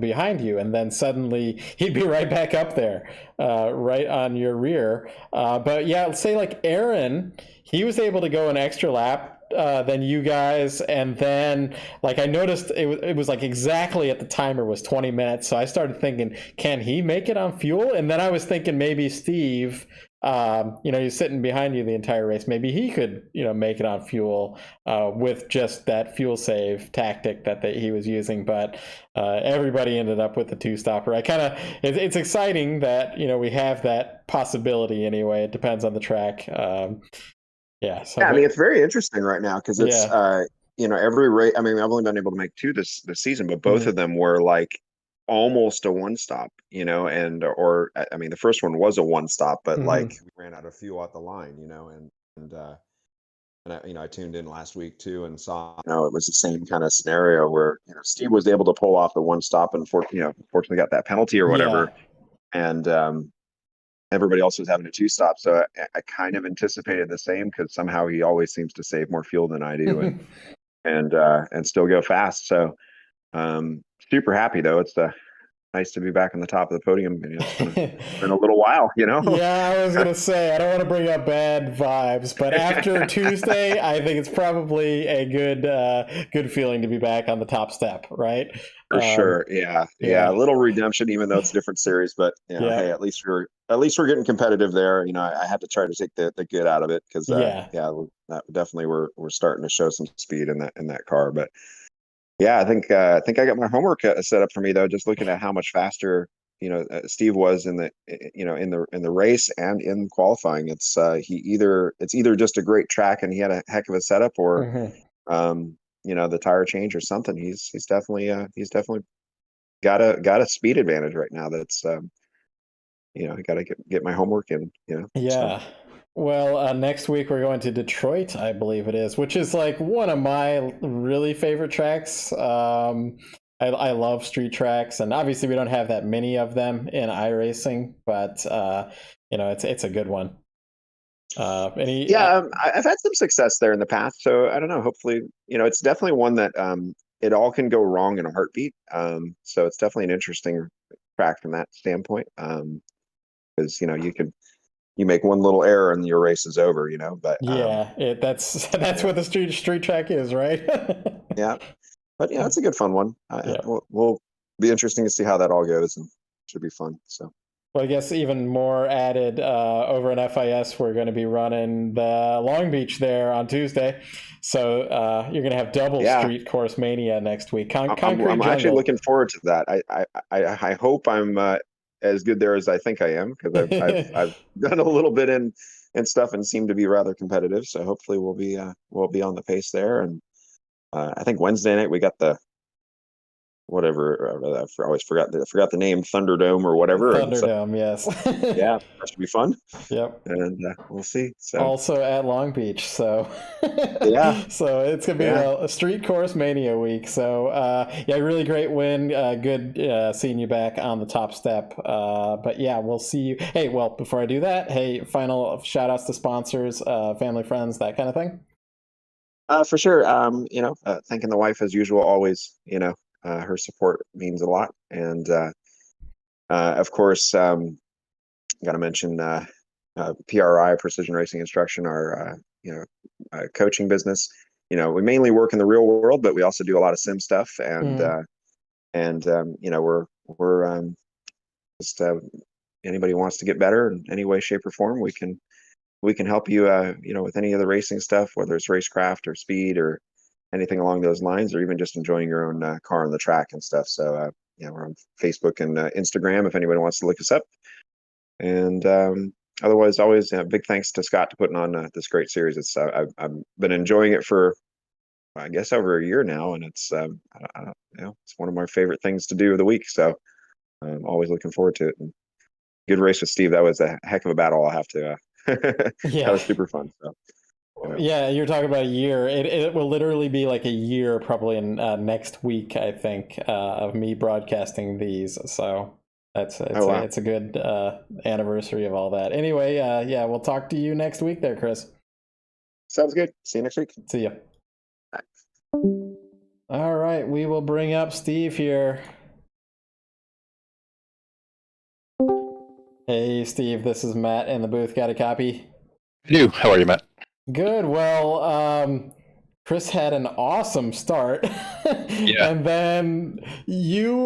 S2: behind you, and then suddenly he'd be right back up there, right on your rear. But yeah, let's say Aaron, he was able to go an extra lap than you guys, and then I noticed it was exactly at the timer was 20 minutes, so I started thinking, can he make it on fuel? And then I was thinking maybe Steve, he's sitting behind you the entire race, maybe he could make it on fuel with just that fuel save tactic that he was using. But everybody ended up with the two stopper. It's exciting that we have that possibility. Anyway, it depends on the track. I
S3: mean, it's very interesting right now, because it's every race. I mean, I've only been able to make two this season, but both of them were almost a one stop, or I mean, the first one was a one stop, but we ran out of fuel at the line, and I tuned in last week too and saw it was the same kind of scenario where Steve was able to pull off the one stop, and fortunately got that penalty or whatever, and everybody else was having a two stop. So I kind of anticipated the same, because somehow he always seems to save more fuel than I do, and still go fast. So super happy though. It's nice to be back on the top of the podium. It's been a little while,
S2: Yeah, I was gonna say I don't want to bring up bad vibes, but after Tuesday, I think it's probably a good feeling to be back on the top step, right?
S3: For sure. Yeah. A
S2: Yeah,
S3: little redemption, even though it's a different series, but
S2: yeah,
S3: hey, at least we're getting competitive there. I had to try to take the good out of it because
S2: yeah.
S3: that definitely we're starting to show some speed in that car. But yeah, I think I got my homework set up for me though, just looking at how much faster Steve was in the race and in qualifying. It's either just a great track and he had a heck of a setup, or
S2: Hmm.
S3: the tire change or something. He's definitely got a speed advantage right now. That's I got to get my homework in. So
S2: Yeah. Well, next week we're going to Detroit, I believe it is, which is like one of my really favorite tracks. I love street tracks, and obviously we don't have that many of them in iRacing, but it's a good one. Any
S3: yeah, I've had some success there in the past. So I don't know. Hopefully, it's definitely one that it all can go wrong in a heartbeat. So it's definitely an interesting track from that standpoint. Because you make one little error and your race is over. But
S2: Yeah, that's that's
S3: yeah,
S2: what the street track is, right?
S3: yeah. But yeah, it's a good fun one.
S2: Yeah.
S3: We'll be interesting to see how that all goes, and should be fun. So
S2: Well, I guess even more added over in FIS, we're going to be running the Long Beach there on Tuesday. So you're going to have double
S3: yeah,
S2: Street Course Mania next week.
S3: I'm
S2: Concrete
S3: actually
S2: Jungle.
S3: looking forward to that. I hope I'm as good there as I think I am, because I've done a little bit in stuff and seem to be rather competitive. So hopefully we'll be on the pace there. And I think Wednesday night we got the whatever I always forgot the name, Thunderdome or whatever. And so
S2: Thunderdome, yes.
S3: yeah, that should be fun.
S2: Yep.
S3: And we'll see. So
S2: Also at Long Beach, so
S3: yeah,
S2: so it's gonna be
S3: yeah.
S2: a street course mania week. So yeah, really great win. Good seeing you back on the top step. But yeah, we'll see you. Hey, well, before I do that, hey, final shout outs to sponsors, family, friends, that kind of thing.
S3: For sure. Thanking the wife as usual, always, her support means a lot. And of course, got to mention PRI, Precision Racing Instruction, our coaching business. We mainly work in the real world, but we also do a lot of sim stuff. And
S2: Mm,
S3: we're just anybody who wants to get better in any way, shape, or form, we can help you with any of the racing stuff, whether it's racecraft or speed or anything along those lines, or even just enjoying your own car on the track and stuff. So we're on Facebook and Instagram if anybody wants to look us up. And otherwise, always big thanks to Scott to putting on this great series. I've been enjoying it for I guess over a year now, and it's one of my favorite things to do of the week. So I'm always looking forward to it. And good race with Steve. That was a heck of a battle. I'll have to. That
S2: yeah.
S3: was super fun. So
S2: Yeah, you're talking about a year. It will literally be like a year, probably in next week, I think, of me broadcasting these. So
S3: oh wow,
S2: it's a good anniversary of all that. Anyway, yeah, we'll talk to you next week, there, Chris.
S3: sounds good. See you next week.
S2: See ya. All right, we will bring up Steve here. Hey, Steve, this is Matt in the booth. Got a copy?
S4: I do. How are you, Matt?
S2: Good. Well, Chris had an awesome start,
S4: Yeah.
S2: and then you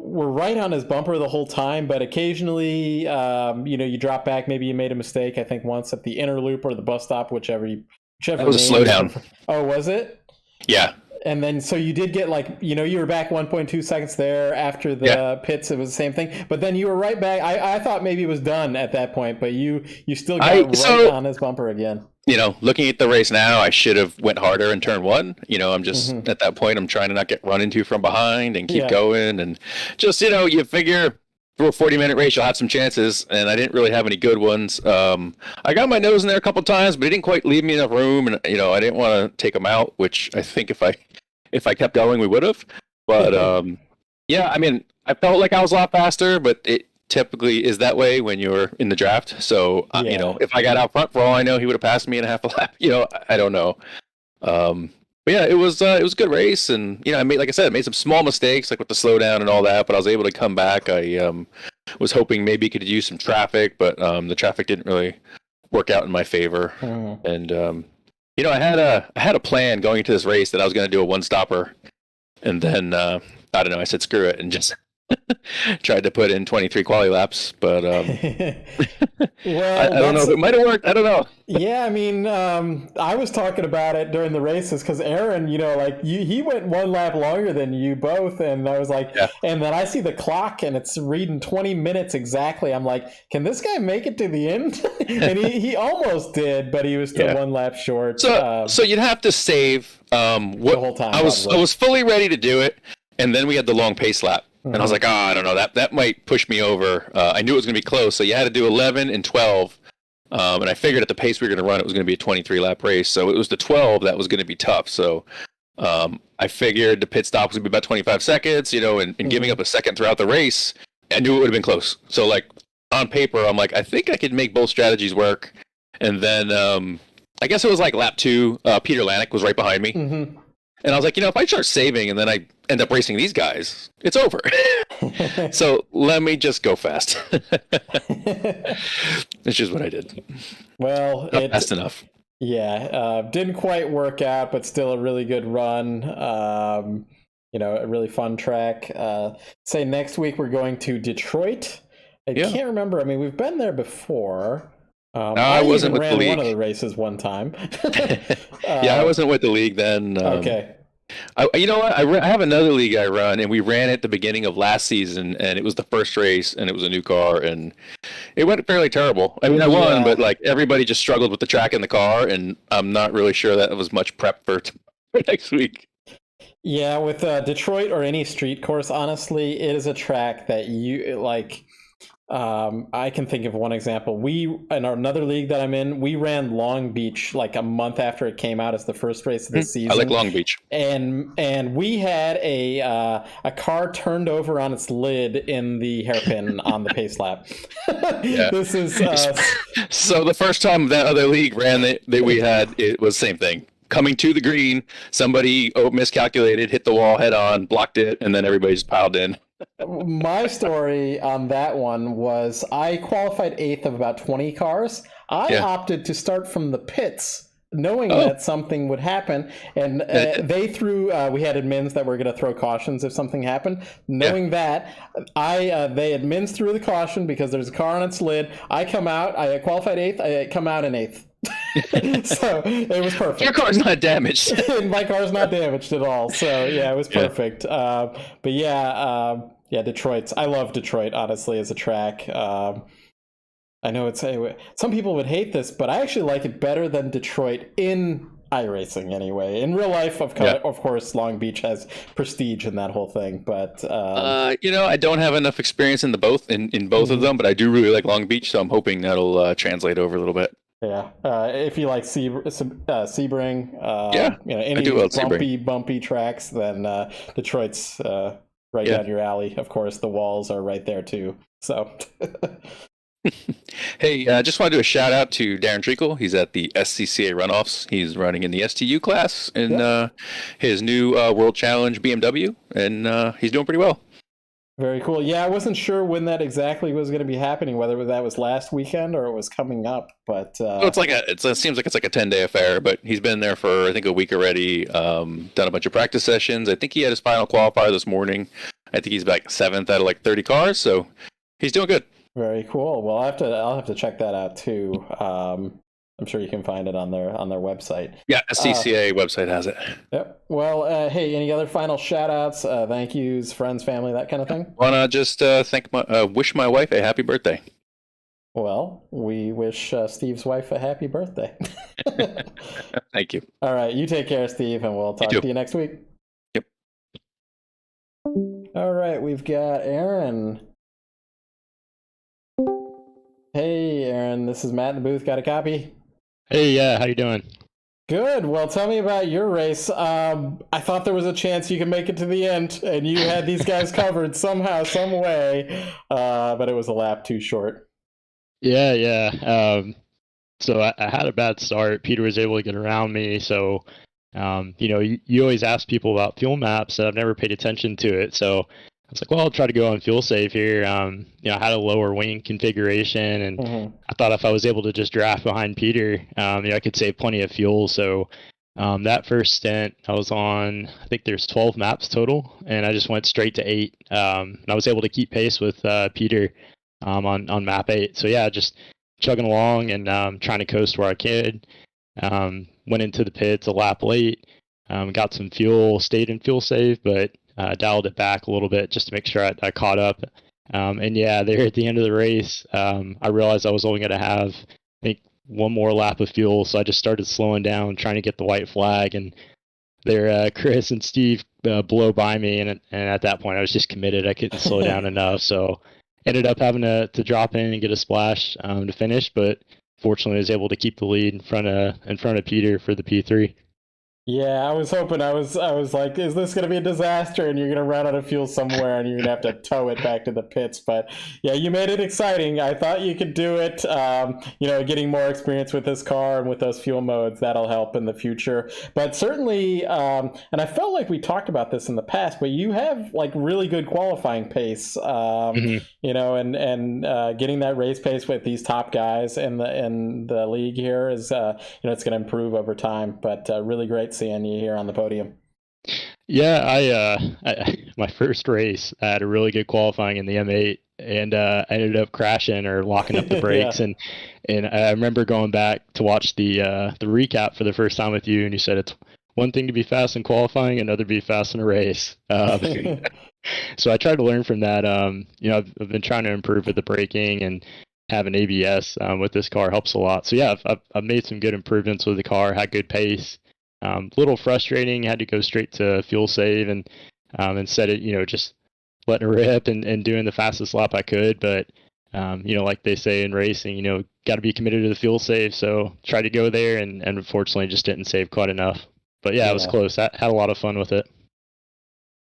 S2: were right on his bumper the whole time, but occasionally, you drop back. Maybe you made a mistake. I think once at the inner loop or the bus stop, whichever
S4: That was a
S2: name you
S4: slowdown.
S2: prefer. Oh, was it?
S4: Yeah.
S2: And then, so you did get you were back 1.2 seconds there after the
S4: Yeah.
S2: pits. It was the same thing, but then you were right back. I thought maybe it was done at that point, but you still got right on his bumper again.
S4: Looking at the race now, I should have went harder in turn one. I'm just
S2: Mhm.
S4: at that point, I'm trying to not get run into from behind and keep
S2: Yeah.
S4: going. And just, you figure through a 40-minute race, you'll have some chances. And I didn't really have any good ones. I got my nose in there a couple times, but it didn't quite leave me enough room. And, I didn't want to take them out, which I think if I kept going, we would have. But yeah, I mean, I felt like I was a lot faster, but it typically is that way when you're in the draft. So,
S2: Yeah.
S4: if I got out front, for all I know, he would have passed me in a half a lap. I don't know. But But yeah, it was a good race, and I made some small mistakes like with the slowdown and all that, but I was able to come back. I was hoping maybe could use some traffic, but the traffic didn't really work out in my favor. And I had a plan going into this race that I was going to do a one stopper, and then I don't know. I said screw it and just tried to put in 23 quali laps, but
S2: Well,
S4: I don't know if it might have worked. I don't know.
S2: Yeah, I mean, I was talking about it during the races because Aaron, he went one lap longer than you both, and I was like, and then I see the clock and it's reading 20 minutes exactly. I'm like, can this guy make it to the end? And he almost did, but he was still one lap short.
S4: So you'd have to save the
S2: whole time.
S4: I was fully ready to do it, and then we had the long pace lap. And I was like, I don't know, that might push me over. I knew it was going to be close, so you had to do 11 and 12. And I figured at the pace we were going to run, it was going to be a 23-lap race. So it was the 12 that was going to be tough. So I figured the pit stop was going to be about 25 seconds, and giving up a second throughout the race, I knew it would have been close. So, like, on paper, I'm like, I think I could make both strategies work. And then I guess it was like lap 2, Peter Lanik was right behind me. And I was like, if I start saving and then I end up racing these guys, it's over. So let me just go fast. It's just what I did.
S2: Well,
S4: not fast enough.
S2: Yeah, didn't quite work out, but still a really good run. A really fun track. Say next week we're going to Detroit. I can't remember. I mean, we've been there before.
S4: I wasn't with the league.
S2: One of the races one time.
S4: I wasn't with the league then.
S2: Okay.
S4: You know what? I have another league I run, and we ran it at the beginning of last season, and it was the first race, and it was a new car, and it went fairly terrible. I mean, I won, but like everybody just struggled with the track and the car, and I'm not really sure that was much prep for next week. Yeah,
S2: with Detroit or any street course, honestly, it is a track that you like. I can think of one example. We, in another league that I'm in, we ran Long Beach like a month after it came out as the first race of the season.
S4: I like Long Beach.
S2: And we had a car turned over on its lid in the hairpin on the pace lap. This is
S4: so the first time that other league ran that we had, it was the same thing. Coming to the green, somebody miscalculated, hit the wall head on, blocked it, and then everybody just piled in.
S2: My story on that one was I qualified 8th of about 20 cars. I opted to start from the pits, knowing that something would happen. And they threw, we had admins that were going to throw cautions if something happened. Knowing that, they admins threw the caution because there's a car on its lid. I come out, I qualified 8th, I come out in 8th. So it was perfect.
S4: Your car's not damaged.
S2: My car's not damaged at all. So yeah, it was perfect. But Detroit's. I love Detroit, honestly, as a track. I know some people would hate this, but I actually like it better than Detroit in iRacing anyway. In real life, of course, Long Beach has prestige in that whole thing. But
S4: I don't have enough experience in both of them, but I do really like Long Beach, so I'm hoping that'll translate over a little bit.
S2: Yeah, if you like Sebring, any bumpy tracks, then Detroit's right down your alley. Of course, the walls are right there too. So,
S4: hey, I just want to do a shout out to Darren Treakle. He's at the SCCA runoffs. He's running in the STU class in his new World Challenge BMW, and he's doing pretty well.
S2: Very cool. Yeah, I wasn't sure when that exactly was going to be happening, whether that was last weekend or it was coming up. But
S4: it seems like it's like a 10-day affair. But he's been there for I think a week already. Done a bunch of practice sessions. I think he had his final qualifier this morning. I think he's like 7th out of like 30 cars, so he's doing good.
S2: Very cool. Well, I'll have to check that out too. I'm sure you can find it on their website. Yeah,
S4: CCA website has it.
S2: Yep. Well, hey, any other final shout-outs, thank yous, friends, family, that kind of thing?
S4: Wanna just wish my wife a happy birthday.
S2: Well, we wish Steve's wife a happy birthday.
S4: Thank you.
S2: All right, you take care, Steve, and we'll talk to you next week.
S4: Yep.
S2: All right, we've got Aaron. Hey, Aaron, this is Matt in the booth. Got a copy?
S5: Hey, how you doing?
S2: Good. Well, tell me about your race. I thought there was a chance you could make it to the end, and you had these guys covered somehow, some way, but it was a lap too short.
S5: Yeah. So I had a bad start. Peter was able to get around me, so You always ask people about fuel maps, and I've never paid attention to it. So I was like, well, I'll try to go on fuel save here. I had a lower wing configuration, and I thought if I was able to just draft behind Peter, I could save plenty of fuel. So that first stint, I was on, I think there's 12 maps total, and I just went straight to 8. And I was able to keep pace with Peter on map 8. So yeah, just chugging along and trying to coast where I could. Went into the pits a lap late, got some fuel, stayed in fuel save, but dialed it back a little bit just to make sure I caught up. And yeah, there at the end of the race, I realized I was only going to have, I think, one more lap of fuel, so I just started slowing down, trying to get the white flag, and there Chris and Steve blow by me, and at that point I was just committed. I couldn't slow down enough, so ended up having to drop in and get a splash to finish, but fortunately I was able to keep the lead in front of Peter for the P3.
S2: Yeah, I was hoping, I was like, is this going to be a disaster and you're going to run out of fuel somewhere and you're going to have to tow it back to the pits? But yeah, you made it exciting. I thought you could do it. Getting more experience with this car and with those fuel modes, that'll help in the future. But certainly, and I felt like we talked about this in the past, but you have like really good qualifying pace, and getting that race pace with these top guys in the league here is, it's going to improve over time, but really great seeing you here on the podium.
S5: Yeah, I my first race, I had a really good qualifying in the M8, and I ended up crashing or locking up the brakes. Yeah. and I remember going back to watch the recap for the first time with you, and you said it's one thing to be fast in qualifying, another to be fast in a race. So I tried to learn from that. I've been trying to improve with the braking, and having ABS with this car helps a lot. So yeah, I've made some good improvements with the car, had good pace. Little frustrating, had to go straight to fuel save and instead of just letting it rip and doing the fastest lap I could. But like they say in racing, got to be committed to the fuel save. So tried to go there and unfortunately just didn't save quite enough. But yeah, it was close. I had a lot of fun with it.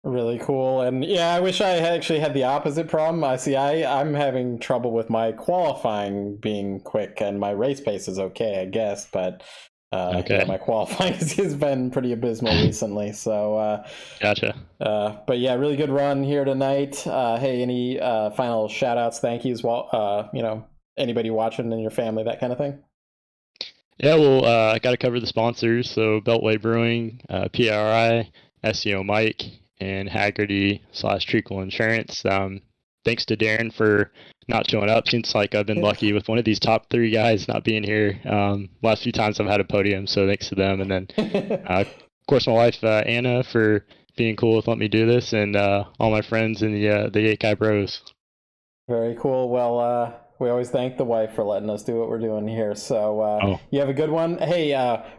S2: Really cool. And yeah, I wish I had actually had the opposite problem. I'm having trouble with my qualifying being quick, and my race pace is okay, I guess, but my qualifying has been pretty abysmal recently. So
S5: gotcha.
S2: But yeah, really good run here tonight. Hey, any final shout outs, thank yous, anybody watching in your family, that kind of thing?
S5: Yeah, well, I got to cover the sponsors. So Beltway Brewing, PRI, SEO Mike, and Hagerty / Treakle Insurance. Thanks to Darren for not showing up. Seems like I've been lucky with one of these top 3 guys not being here. Last few times I've had a podium, so thanks to them. And then, of course, my wife, Anna, for being cool with letting me do this, and all my friends in the 8-Guy Bros.
S2: Very cool. Well, we always thank the wife for letting us do what we're doing here. So you have a good one. Hey,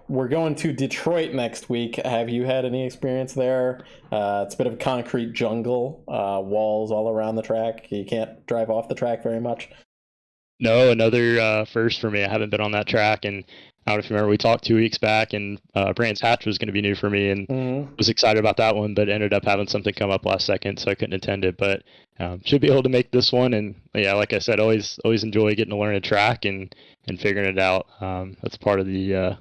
S2: we're going to Detroit next week. Have you had any experience there? It's a bit of a concrete jungle, walls all around the track. You can't drive off the track very much.
S5: No, another first for me. I haven't been on that track, and I don't know if you remember, we talked 2 weeks back, and Brands Hatch was going to be new for me, and was excited about that one, but ended up having something come up last second, so I couldn't attend it. But should be able to make this one, and yeah, like I said, always enjoy getting to learn a track and figuring it out. That's part of the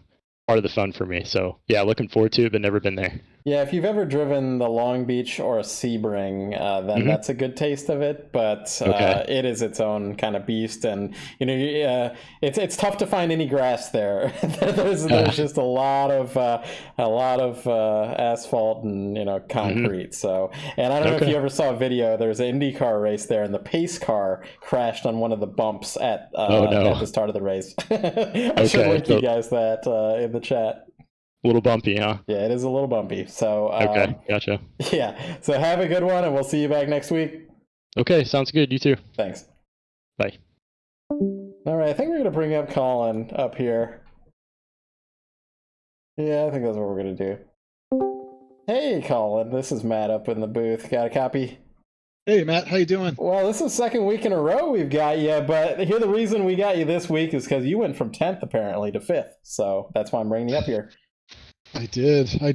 S5: fun for me. So yeah, looking forward to it, but never been there.
S2: Yeah, if you've ever driven the Long Beach or a Sebring, then that's a good taste of it. But it is its own kind of beast, and it's tough to find any grass there. there's just a lot of asphalt and concrete. So, and I don't know if you ever saw a video. There was an IndyCar race there, and the pace car crashed on one of the bumps at the start of the race. I should link you guys that in the chat.
S5: A little bumpy, huh?
S2: Yeah, it is a little bumpy. So
S5: okay, gotcha.
S2: Yeah, so have a good one, and we'll see you back next week.
S5: Okay, sounds good. You too.
S2: Thanks.
S5: Bye.
S2: All right, I think we're going to bring up Colin up here. Yeah, I think that's what we're going to do. Hey, Colin, this is Matt up in the booth. Got a copy?
S6: Hey, Matt, how you doing?
S2: Well, this is the second week in a row we've got you, but here the reason we got you this week is because you went from 10th apparently to 5th, so that's why I'm bringing you up here.
S6: I did. Yeah.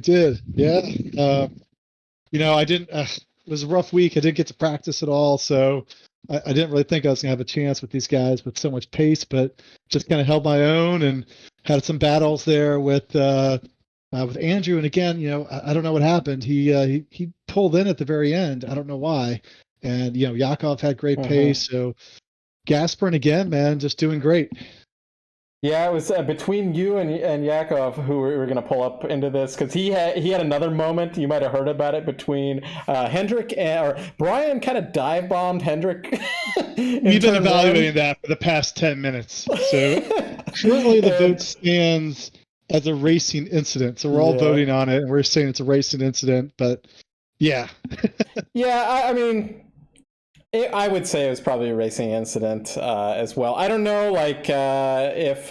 S6: I didn't, it was a rough week. I didn't get to practice at all. So I didn't really think I was going to have a chance with these guys with so much pace, but just kind of held my own and had some battles there with with Andrew. And again, I don't know what happened. He pulled in at the very end. I don't know why. And Yakov had great pace. So Gasprin again, man, just doing great.
S2: Yeah, it was between you and Yakov who we were going to pull up into this, because he had another moment. You might have heard about it between Hendrick or Brian kind of dive bombed Hendrick.
S6: We've been evaluating that for the past 10 minutes. So currently the vote stands as a racing incident. So we're all voting on it, and we're saying it's a racing incident. But yeah,
S2: I mean. I would say it was probably a racing incident as well. I don't know, like if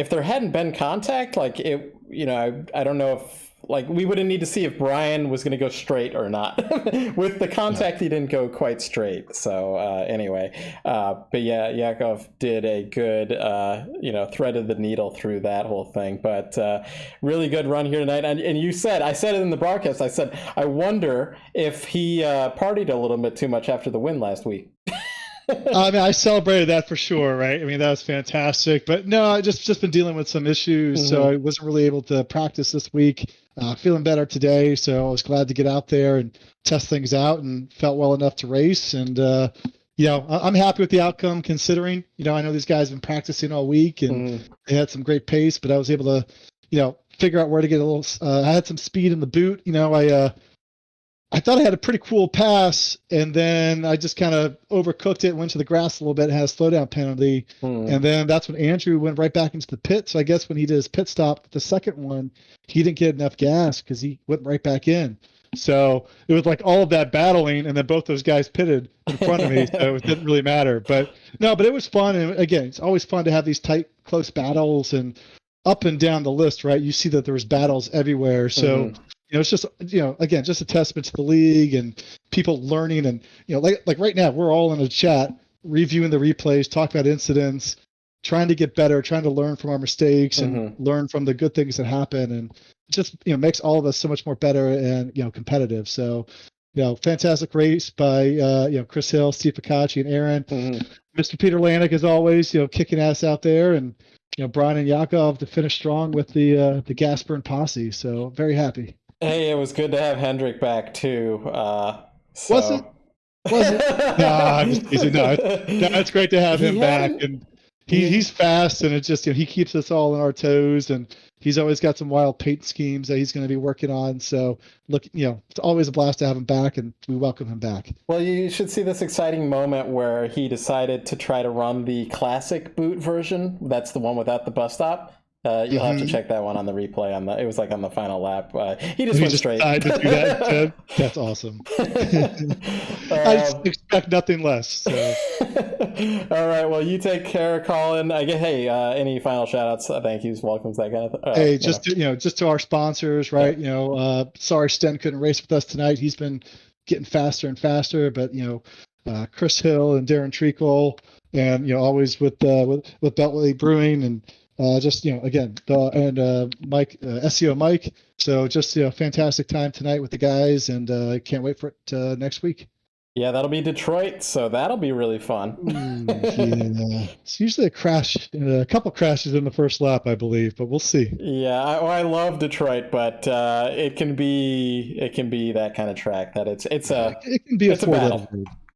S2: there hadn't been contact, like it, I don't know if we would need to see if Brian was going to go straight or not. With the contact, he didn't go quite straight. So anyway, but yeah, Yakov did a good, threaded the needle through that whole thing. But really good run here tonight. And I said it in the broadcast. I said, I wonder if he partied a little bit too much after the win last week.
S6: I mean, I celebrated that for sure, right? I mean, that was fantastic. But no, I just been dealing with some issues, so I wasn't really able to practice this week. Feeling better today, so I was glad to get out there and test things out, and felt well enough to race. And I'm happy with the outcome, considering I know these guys have been practicing all week and they had some great pace, but I was able to figure out where to get a little. I had some speed in the boot. I thought I had a pretty cool pass, and then I just kind of overcooked it, went to the grass a little bit, and had a slowdown penalty. And then that's when Andrew went right back into the pit. So I guess when he did his pit stop, the second one, he didn't get enough gas because he went right back in. So it was like all of that battling, and then both those guys pitted in front of me, so it didn't really matter. But it was fun. And again, it's always fun to have these tight, close battles, and up and down the list, right? You see that there's battles everywhere. So it's just, again, just a testament to the league and people learning. And, like right now, we're all in a chat, reviewing the replays, talking about incidents, trying to get better, trying to learn from our mistakes and learn from the good things that happen. And it just, makes all of us so much more better and, competitive. So, fantastic race by, Chris Hill, Steve Picacci, and Aaron. Mr. Peter Lanik, as always, kicking ass out there. And, Brian and Yakov to finish strong with the Gasprin posse. So very happy.
S2: Hey, it was good to have Hendrick back too.
S6: Was it? No, I'm just teasing. No, it's great to have him back, and he's fast, and it's just he keeps us all on our toes, and he's always got some wild paint schemes that he's going to be working on. So look, it's always a blast to have him back, and we welcome him back.
S2: Well, you should see this exciting moment where he decided to try to run the classic boot version. That's the one without the bus stop. You'll have to check that one on the replay. It was like on the final lap. He just went straight.
S6: To do that. That's awesome. I just expect nothing less. So.
S2: All right. Well, you take care, Colin. Hey, any final shout outs? Thank yous, welcomes, that kind of
S6: thing. Just to our sponsors, right? Sorry Sten couldn't race with us tonight. He's been getting faster and faster, but Chris Hill and Darren Treakle, and always with Beltway Brewing, and again, Mike, SEO Mike. So just, fantastic time tonight with the guys, and I can't wait for it next week.
S2: Yeah, that'll be Detroit, so that'll be really fun.
S6: It's usually a couple crashes in the first lap, I believe, but we'll see.
S2: Yeah, I love Detroit, but it can be that kind of track that it can be a battle.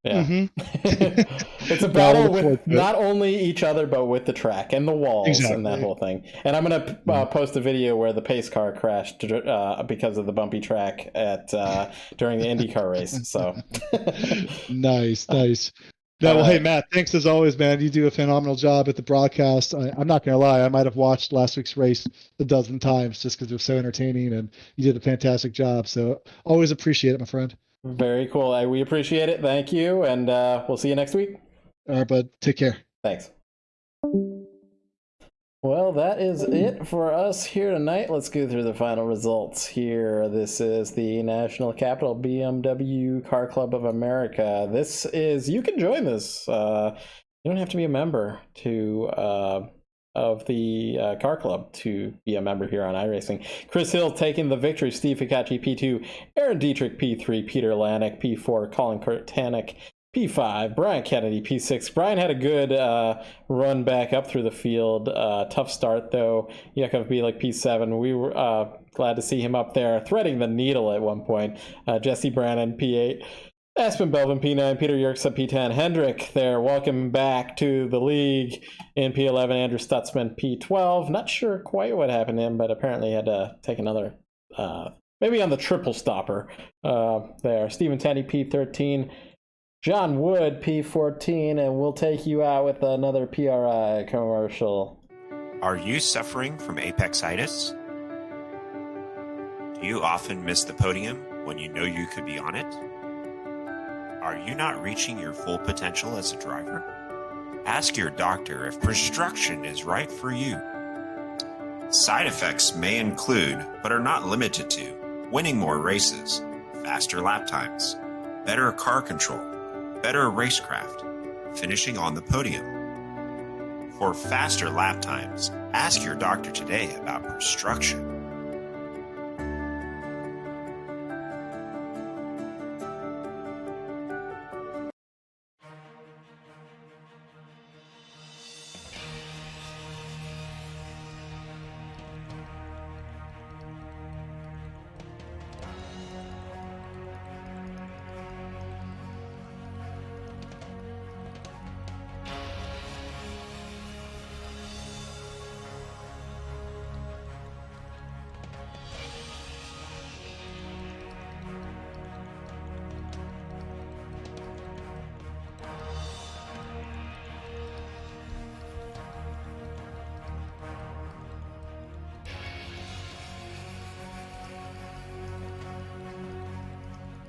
S2: Yeah. It's a battle with not only each other, but with the track and the walls and that whole thing. And I'm going to post a video where the pace car crashed because of the bumpy track during the IndyCar race. So
S6: nice. No, well, hey, Matt, thanks as always, man. You do a phenomenal job at the broadcast. I'm not going to lie. I might have watched last week's race a dozen times just because it was so entertaining, and you did a fantastic job. So always appreciate it, my friend.
S2: Very cool. We appreciate it. Thank you. And we'll see you next week.
S6: All right, bud. Take care.
S2: Thanks. Well, that is it for us here tonight. Let's go through the final results here. This is the National Capital BMW Car Club of America. You can join this. You don't have to be a member of the car club to be a member here on iRacing. Chris Hill taking the victory, Steve Picacci P2, Aaron Dietrich P3, Peter Lanik P4, Colin Kurtanek P5, Brian Kennedy, P6. Brian had a good run back up through the field. Tough start, though. Yakov Bielik, P7. We were glad to see him up there, threading the needle at one point. Jesse Brannon, P8. Aspen Belvin, P9. Peter Yerksa, P10. Hendrick there, welcome back to the league in P11. Andrew Stutzman, P12. Not sure quite what happened to him, but apparently he had to take another, maybe on the triple stopper there. Stephen Tenney, P13. John Wood, P14, and we'll take you out with another PRI commercial.
S1: Are you suffering from apexitis? Do you often miss the podium when you know you could be on it? Are you not reaching your full potential as a driver? Ask your doctor if construction is right for you. Side effects may include, but are not limited to, winning more races, faster lap times, better car control, better racecraft, finishing on the podium. For faster lap times, ask your doctor today about construction.